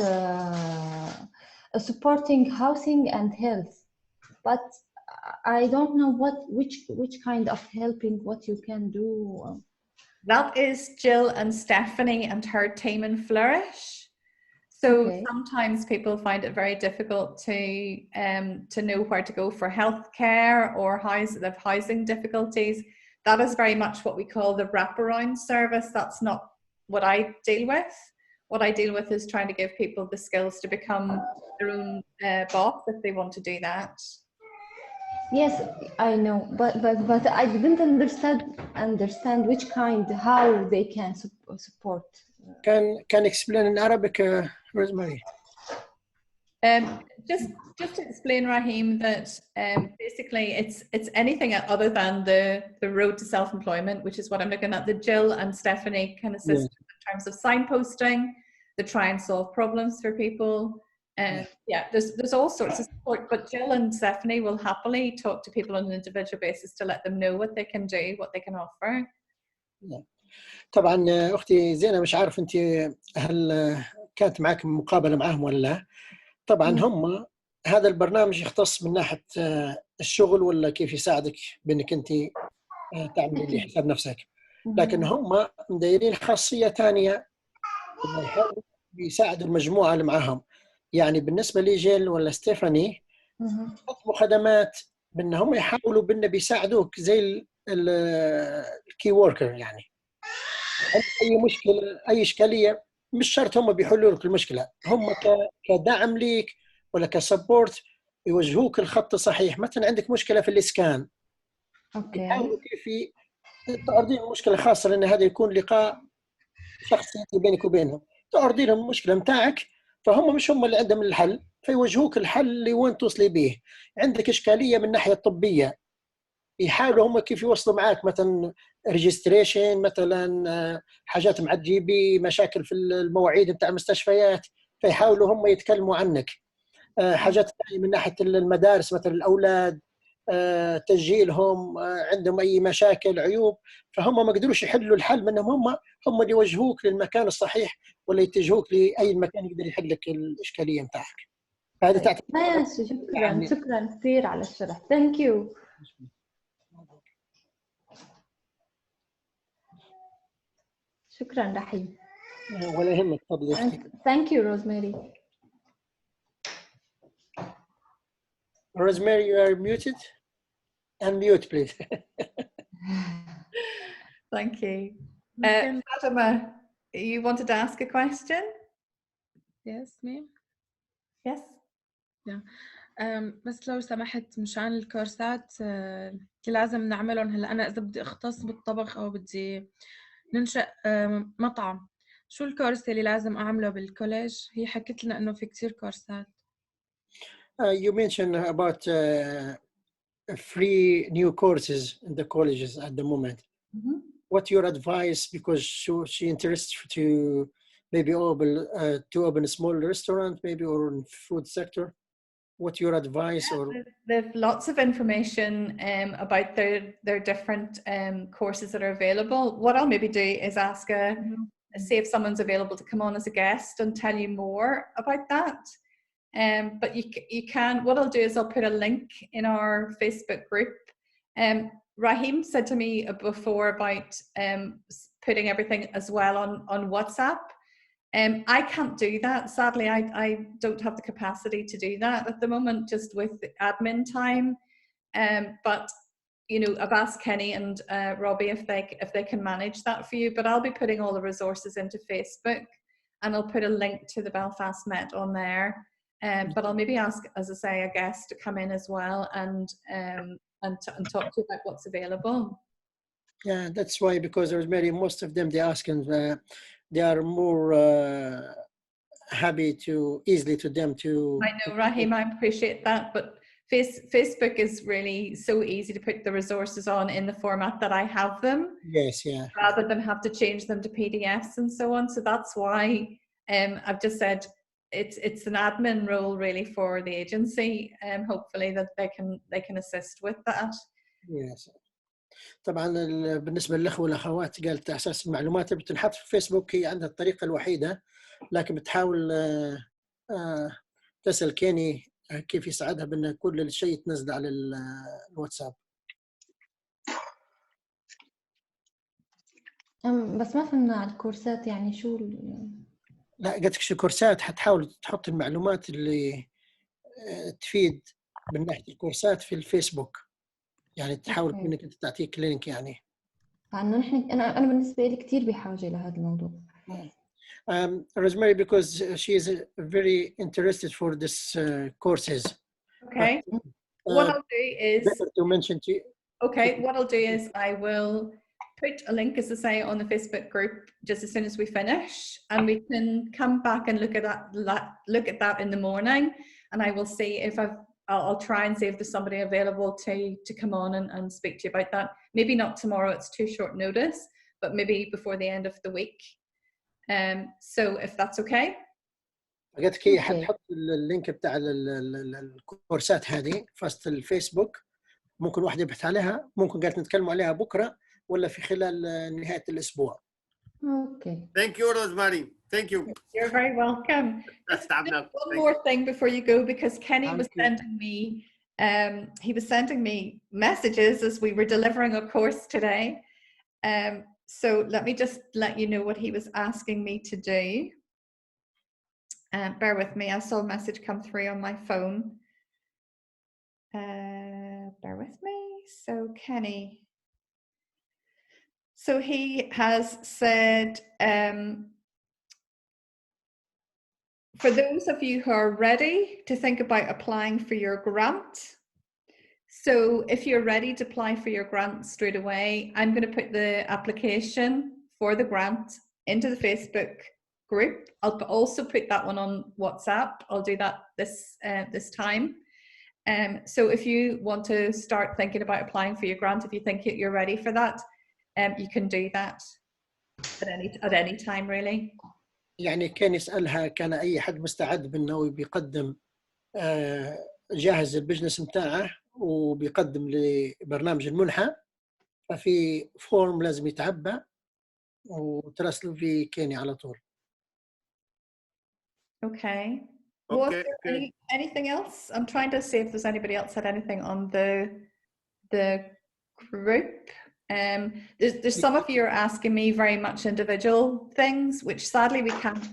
supporting housing and health, but I don't know which kind of helping, what you can do. That is Jill and Stephanie and her team in Flourish. So sometimes people find it very difficult to know where to go for healthcare or housing difficulties. That is very much what we call the wraparound service. That's not what I deal with. What I deal with is trying to give people the skills to become their own boss if they want to do that. Yes, I know, but I didn't understand which kind, how they can support. Can explain in Arabic, Rosemary? Just to explain, Raheem, that basically it's anything other than the road to self-employment, which is what I'm looking at. The Jill and Stephanie can assist in terms of signposting, to try and solve problems for people. There's all sorts of support, but Jill and Stephanie will happily talk to people on an individual basis to let them know what they can do, what they can offer. طبعا أختي زينة، مش عارف أنت هل كانت معك مقابلة معهم ولا لا؟ طبعا هم هذا البرنامج يختص من ناحية الشغل ولا كيف يساعدك بأنك أنت تعملي اللي حساب نفسك، لكن هم مدايرين خاصية ثانية بيساعدوا المجموعة اللي معاهم. يعني بالنسبة لي جيل ولا ستيفاني يطلبوا خدمات بأن هم يحاولوا بأن بيساعدوك زي الكي وركر. يعني عندك أي مشكلة أي إشكالية مش شرط هم بيحلوا لك المشكلة، هم كدعم ليك ولا كسبورت يوجهوك الخط الصحيح. مثلا عندك مشكلة في الإسكان، يحاولوا كيف تعرضين المشكلة، خاصة لأن هذا يكون لقاء شخصي بينك وبينهم، تعرضي لهم المشكلة متاعك، فهم مش هم اللي عندهم الحل، فيوجهوك الحل اللي وين توصلي به. عندك إشكالية من الناحية الطبية، يحاولوا هم كيف يوصلوا معك، مثلا ريجستريشن، مثلا حاجات مع الجي بي، مشاكل في المواعيد بتاع المستشفيات، فيحاولوا هم يتكلموا عنك. حاجات ثانية من ناحية المدارس، مثلا الأولاد تسجيلهم، عندهم أي مشاكل عيوب، فهم ما قدروش يحلوا الحل منهم، هم اللي يوجهوك للمكان الصحيح ولا يتجهوك لأي مكان يقدر يحل لك الإشكالية متاعك. فهذه تعتبر ماشي، شكرا يعني شكرا كثير على الشرح. ثانك يو. شكرا رحيم. ولا يهمك، تفضلي اختي. ثانك يو روزماري. Rosemary, you are muted. Unmute, please. Thank you. ممكن Fatima, you wanted to ask a question? yes me. Yes. بس لو سمحت مشان الكورسات اللي لازم نعملهم هلا، أنا إذا بدي أختص بالطبخ أو بدي ننشأ مطعم، شو الكورس اللي لازم أعمله بالكوليج؟ هي حكت لنا إنه في كتير كورسات. You mentioned about free new courses in the colleges at the moment. What's your advice? Because she interested to maybe open a small restaurant, maybe, or in food sector. What's your advice? Or There's lots of information about their different courses that are available. What I'll maybe do is ask see if someone's available to come on as a guest and tell you more about that. But you can, what I'll do is I'll put a link in our Facebook group. Rahim said to me before about putting everything as well on WhatsApp. I can't do that. Sadly, I don't have the capacity to do that at the moment, just with the admin time. But you know, I've asked Kenny and Robbie if they can manage that for you. But I'll be putting all the resources into Facebook, and I'll put a link to the Belfast Met on there. But I'll maybe ask, as I say, a guest to come in as well and talk to you about what's available. Yeah, that's why, because there's most of them, they ask, and they are more happy to easily to them to. I know, Rahim, I appreciate that, but Facebook is really so easy to put the resources on in the format that I have them. Yes, yeah. Rather than have to change them to PDFs and so on. So that's why I've just said it's an admin role really for the agency. Hopefully that they can assist with that. Yes. طبعا بالنسبه للاخوه والاخوات، قالت اساس المعلومات بتنحط في فيسبوك، هي عندها الطريقه الوحيده، لكن بتحاول تسال كيني كيف يساعدها بان كل شيء تنزل على الواتساب. بس ما فهمنا على الكورسات، يعني شو لا، قلت لك شو كورسات، حتحاول تحط المعلومات اللي تفيد من ناحيه الكورسات في الفيسبوك، يعني تحاول انك انت تعطيك لينك يعني. لانه نحن انا بالنسبه لي كثير بحاجه لهذا الموضوع. Rosemary, because she is very interested for this courses. Okay. What I'll do is better to mention to you. Okay, what I'll do is I will put a link, as I say, on the Facebook group just as soon as we finish, and we can come back and look at that in the morning, and I will see if I'll try and see if there's somebody available to come on and speak to you about that. Maybe not tomorrow, it's too short notice, but maybe before the end of the week. So if that's okay. قلت لك هي حتحط اللينك بتاع الكورسات هذه في وسط الفيسبوك، ممكن واحد يبحث عليها، ممكن قالت نتكلم عليها بكره ولا في خلال نهايه الاسبوع. Okay. Thank you, Rosemary. Thank you. You're very welcome. Just one more thing before you go, because Kenny was sending me he was sending me messages as we were delivering a course today. So let me just let you know what he was asking me to do. Bear with me, I saw a message come through on my phone. Bear with me. So Kenny. So he has said, for those of you who are ready to think about applying for your grant, so if you're ready to apply for your grant straight away, I'm going to put the application for the grant into the Facebook group. I'll also put that one on WhatsApp. I'll do that this time. So if you want to start thinking about applying for your grant, if you think you're ready for that, you can do that at any time really. يعني كان يسألها كان أي حد مستعد بأنه بيقدم جاهز البزنس متاعه وبيقدم لبرنامج المنحة، ففي فورم لازم يتعبى وتراسلوا في كيني على طول. Okay. Was there anything else? I'm trying to see if there's anybody else had anything on the group. There's some of you are asking me very much individual things, which sadly we can't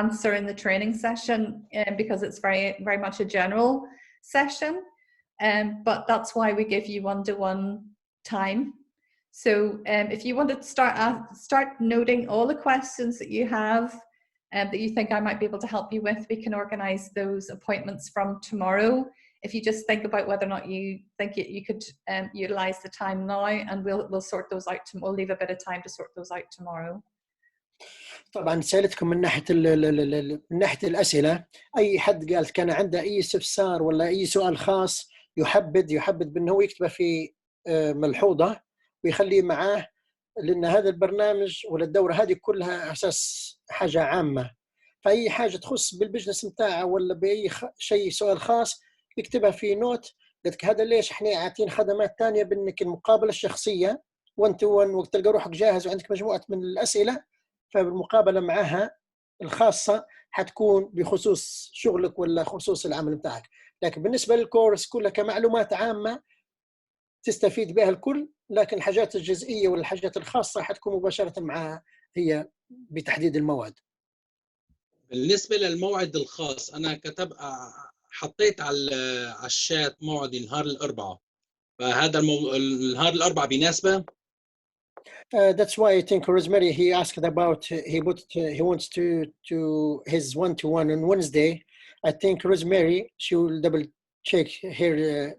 answer in the training session because it's very much a general session. But that's why we give you one-to-one time. So if you want to start noting all the questions that you have that you think I might be able to help you with, we can organize those appointments from tomorrow. If you just think about whether or not you think you could utilize the time now, and we'll sort those out. We'll leave a bit of time to sort those out tomorrow. طبعا سألتكم من ناحية من ناحية الأسئلة، أي حد قال كان عنده أي استفسار ولا أي سؤال خاص يحبذ بأنه يكتبه في ملحوظة ويخليه معاه، لأن هذا البرنامج ولا الدورة هذه كلها أساس حاجة عامة، فأي حاجة تخص بالبزنس متاعه ولا بأي شيء سؤال خاص يكتبها في نوت. قلت هذا ليش احنا عاطين خدمات ثانية بأنك المقابلة الشخصية 1 to 1 وقت تلقى روحك جاهز وعندك مجموعة من الأسئلة، فالمقابلة معها الخاصة حتكون بخصوص شغلك ولا خصوص العمل متاعك. لكن بالنسبة للكورس كلها كمعلومات عامة تستفيد بها الكل، لكن الحاجات الجزئية والحاجات الخاصة حتكون مباشرة معها هي بتحديد الموعد. بالنسبة للموعد الخاص أنا حطيت على الشات موعدي نهار الأربعاء، فهذا نهار الأربعاء بيناسبه؟ That's why I think Rosemary he asked about he wants to his 1-to-1 on Wednesday. I think Rosemary she will double check her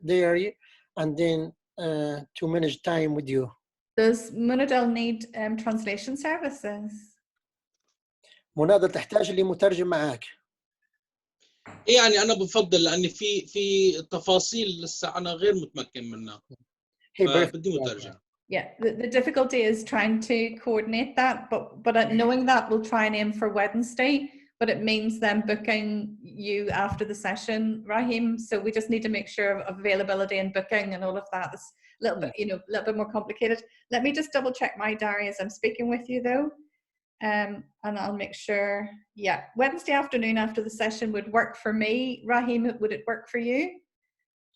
diary and then to manage time with you. Does Munadel need translation services? مناضل تحتاج لمترجم معك. يعني أنا بفضل لأن في تفاصيل لسه أنا غير متمكن منها. بدي مترجم. Yeah, the difficulty is trying to coordinate that, but knowing that we'll try and aim for Wednesday, but it means then booking you after the session, Raheem. So we just need to make sure of availability and booking and all of that. It's a little bit, a little bit more complicated. Let me just double check my diary as I'm speaking with you though. And I'll make sure, yeah, Wednesday afternoon after the session would work for me. Raheem, would it work for you?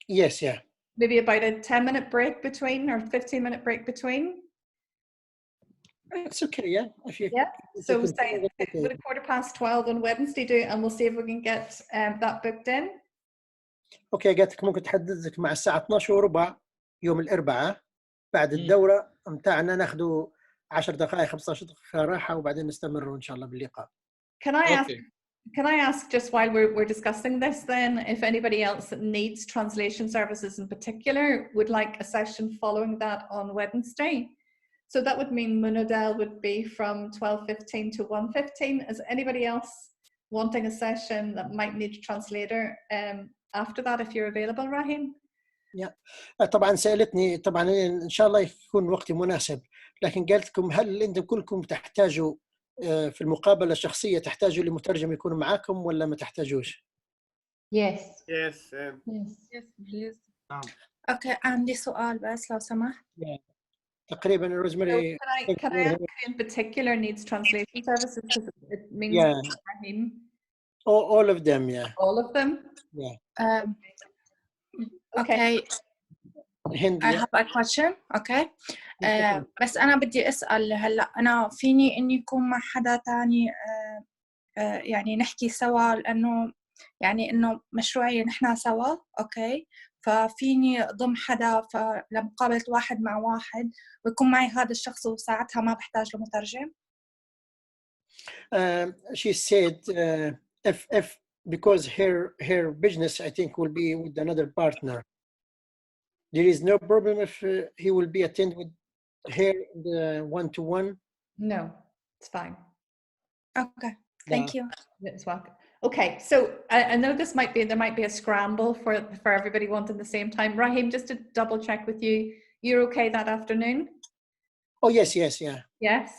Yes, yeah. Maybe about a 10-minute break between or 15-minute break between? It's okay, yeah. Yeah, so say with 12:15 on Wednesday do, and we'll see if we can get that booked in. Okay, قالت لك ممكن تحدد لك مع الساعة 12:15 يوم الأربعاء بعد الدورة متاعنا ناخذوا 10 دقائق 15 دقيقة راحة وبعدين نستمر إن شاء الله باللقاء. Can I ask just while we're discussing this then, if anybody else that needs translation services in particular would like a session following that on Wednesday? So that would mean Munadel would be from 12:15 to 1:15. Is anybody else wanting a session that might need a translator after that if you're available, Raheem? Yeah. طبعا سألتني طبعا إن شاء الله يكون وقت مناسب، لكن قالت لكم هل أنتم كلكم تحتاجوا في المقابلة الشخصية تحتاجوا لمترجم يكون معاكم ولا ما تحتاجوش؟ Yes. Yes. Yes, please. اوكي عندي سؤال بس لو سمحت. تقريبا روزماري. Can I ask who in particular needs translation services because it means Raheem? All of them, yeah. All of them? Yeah. Okay. هند. I have a question. Okay. بس أنا بدي أسأل هلا أنا فيني إني يكون مع حدا تاني يعني نحكي سوا لأنه يعني إنه مشروعي نحنا سوا. أوكي. ففيني ضم حدا لمقابلة واحد مع واحد ويكون معي هذا الشخص وساعتها ما بحتاج لمترجم. She said if because her business I think will be with another partner. There is no problem if he will be attend with her the one-to-one. No, it's fine. Okay. Thank you. It's welcome. Okay, so I know there might be a scramble for everybody wanting the same time. Rahim, just to double check with you, you're okay that afternoon? Oh yes, yeah. Yes.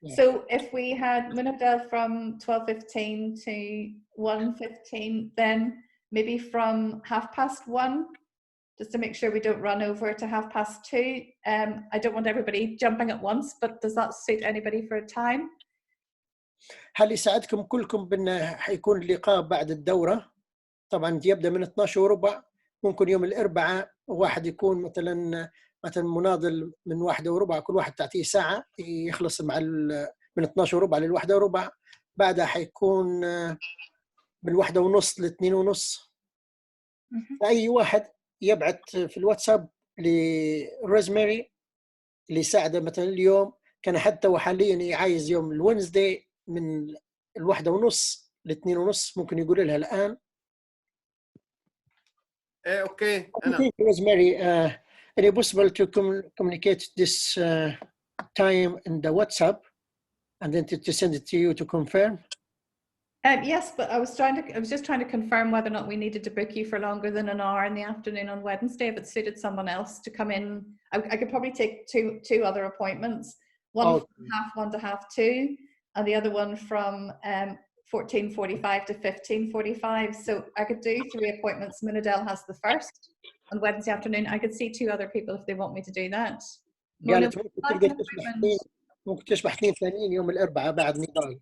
Yeah. So if we had Munabdel from 12:15 to 1:15, then maybe from 1:30, just to make sure we don't run over to 2:30. I don't want everybody jumping at once, but does that suit anybody for a time? هل يساعدكم كلكم بأن حيكون اللقاء بعد الدورة؟ طبعا يبدأ من 12:15. ممكن يوم الأربعاء واحد يكون مثلا مناضل من 1:15، كل واحد تعطيه ساعة يخلص مع من 12:15 ل1:15. بعدها حيكون من 1:30 ل2:30. فأي واحد يبعت في الواتساب لروزماري اللي يساعده. مثلا اليوم كان حتى وحاليا عايز يوم الوينزداي من 1:30 ل2:30، ممكن يقول لها الآن. اوكي. انا Rosemary, any possible to communicate this time in the WhatsApp and then to send it to you to confirm? Yes, but I was just trying to confirm whether or not we needed to book you for longer than an hour in the afternoon on Wednesday. If it suited someone else to come in, I could probably take two other appointments. One from 1:30 to 2:30, and the other one from 14:45 to 15:45. So I could do 3 appointments. Munadel has the first on Wednesday afternoon. I could see 2 other people if they want me to do that. قالت ممكن تشبح 2 ثانيين يوم الأربعاء بعد نضال.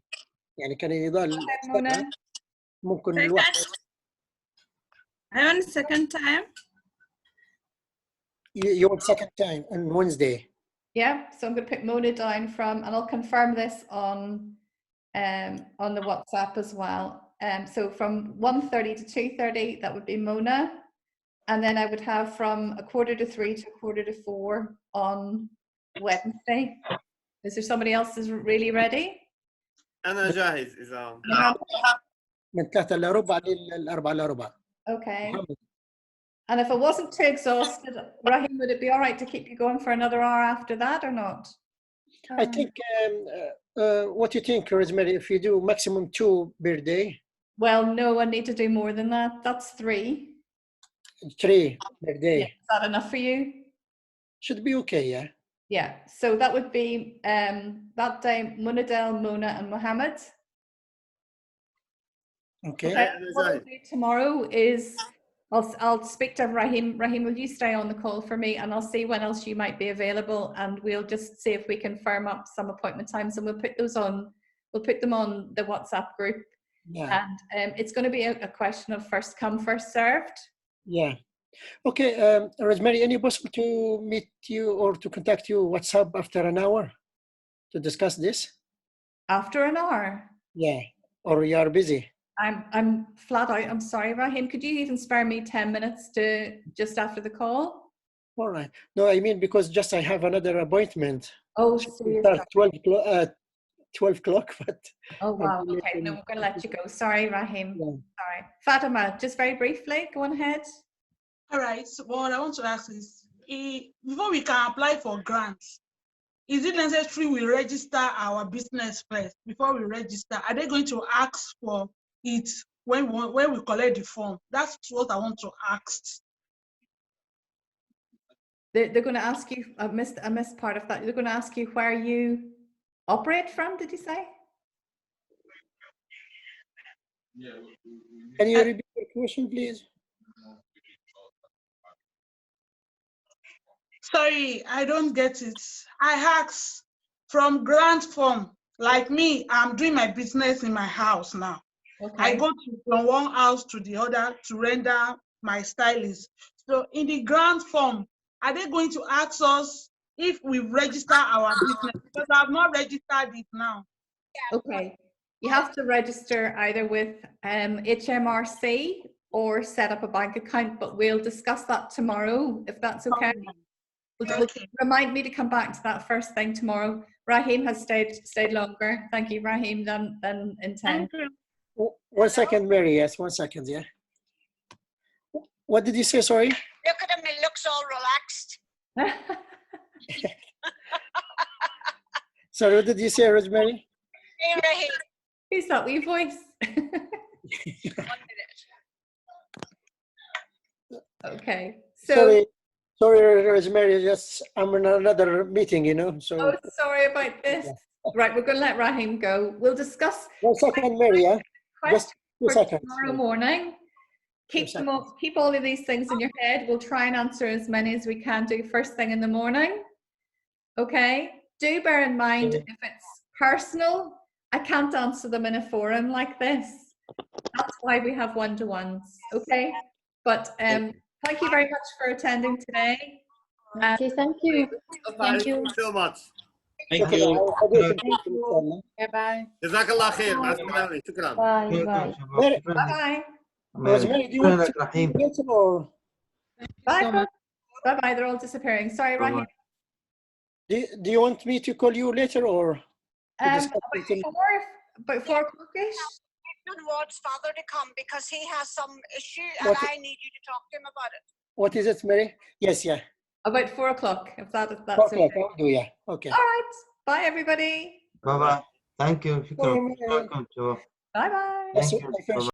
يعني كان نضال ممكن الواحد. I want a second time. You want second time on Wednesday? Yeah, so I'm going to put Mona down from, and I'll confirm this on the WhatsApp as well. So from 1:30 to 2:30, that would be Mona. And then I would have from 2:45 to 3:45 on Wednesday. Is there somebody else who's really ready? أنا جاهز إذا. من 3:15 ل4:15. Okay. And if I wasn't too exhausted, Rahim, would it be all right to keep you going for another hour after that or not? I think, what do you think, Rosemary, if you do maximum 2 per day? Well, no, I need to do more than that. That's 3. 3 per day. Yeah, is that enough for you? Should be okay, yeah. Yeah, so that would be that day, Munadel, Mona, and Mohammed. Okay. What I'll do tomorrow is I'll speak to Rahim. Rahim, will you stay on the call for me, and I'll see when else you might be available, and we'll just see if we can firm up some appointment times, and we'll put those on. We'll put them on the WhatsApp group. Yeah. And it's going to be a question of first come, first served. Yeah. Okay, Rosemary, any possible to meet you or to contact you WhatsApp after an hour to discuss this? After an hour? Yeah, or you are busy? I'm flat out. I'm sorry, Rahim. Could you even spare me 10 minutes to just after the call? All right. No, I mean, because just I have another appointment. Oh, start 12 o'clock, but... Oh, wow. Okay, no, we're going to let you go. Sorry, Rahim. Yeah. Sorry. Fatima, just very briefly, go on ahead. All right. So what I want to ask is, before we can apply for grants, is it necessary we register our business first before we register? Are they going to ask for it when we collect the form? That's what I want to ask. They're going to ask you, I missed part of that. They're going to ask you where you operate from, did you say? Can you repeat your question, please? Sorry, I don't get it. I asked from grant form, like me, I'm doing my business in my house now. Okay. I go from one house to the other to render my stylist. So in the grant form, are they going to ask us if we register our business? Because I have not registered it now. Okay. You have to register either with HMRC or set up a bank account, but we'll discuss that tomorrow, if that's okay. Okay. Remind me to come back to that first thing tomorrow. Raheem has stayed longer. Thank you, Raheem, than intended. Thank you. 1 second, Mary. Yes, 1 second. Yeah. What did you say? Sorry. Look at him, he looks all relaxed. Sorry, what did you say, Rosemary? Hey, Raheem. Who's that wee voice? 1 minute. Okay. So, sorry, Rosemary. Just I'm in another meeting, you know. So. oh, sorry about this. Yeah. Right, we're going to let Raheem go. We'll discuss 1 second, Mary. Yeah. Just 2 for seconds. tomorrow morning. Keep all of these things in your head. We'll try and answer as many as we can do first thing in the morning. Okay. Do bear in mind, if it's personal, I can't answer them in a forum like this. That's why we have one-to-ones. Okay. But thank you very much for attending today. Okay, thank you. Thank you so much. Thank you. Bye. جزاك الله خير. مع السلامة. شكرا. Bye bye. Bye-bye. Rosemary, do you want to later or Bye. Bye-bye. They're all disappearing. Sorry, Raheem. do you want me to call you later or? to discuss it? About 4 o'clock-ish. I want father to come because he has some issue and What- I need you to talk to him about it. What is it, Mary? Yes, yeah. About 4 o'clock, if that's Okay, okay. I'll do, yeah. Okay. All right. Bye, everybody. Bye bye. Thank you. Bye, Mary. Welcome to. Bye-bye. Yes, Thank you. I finished.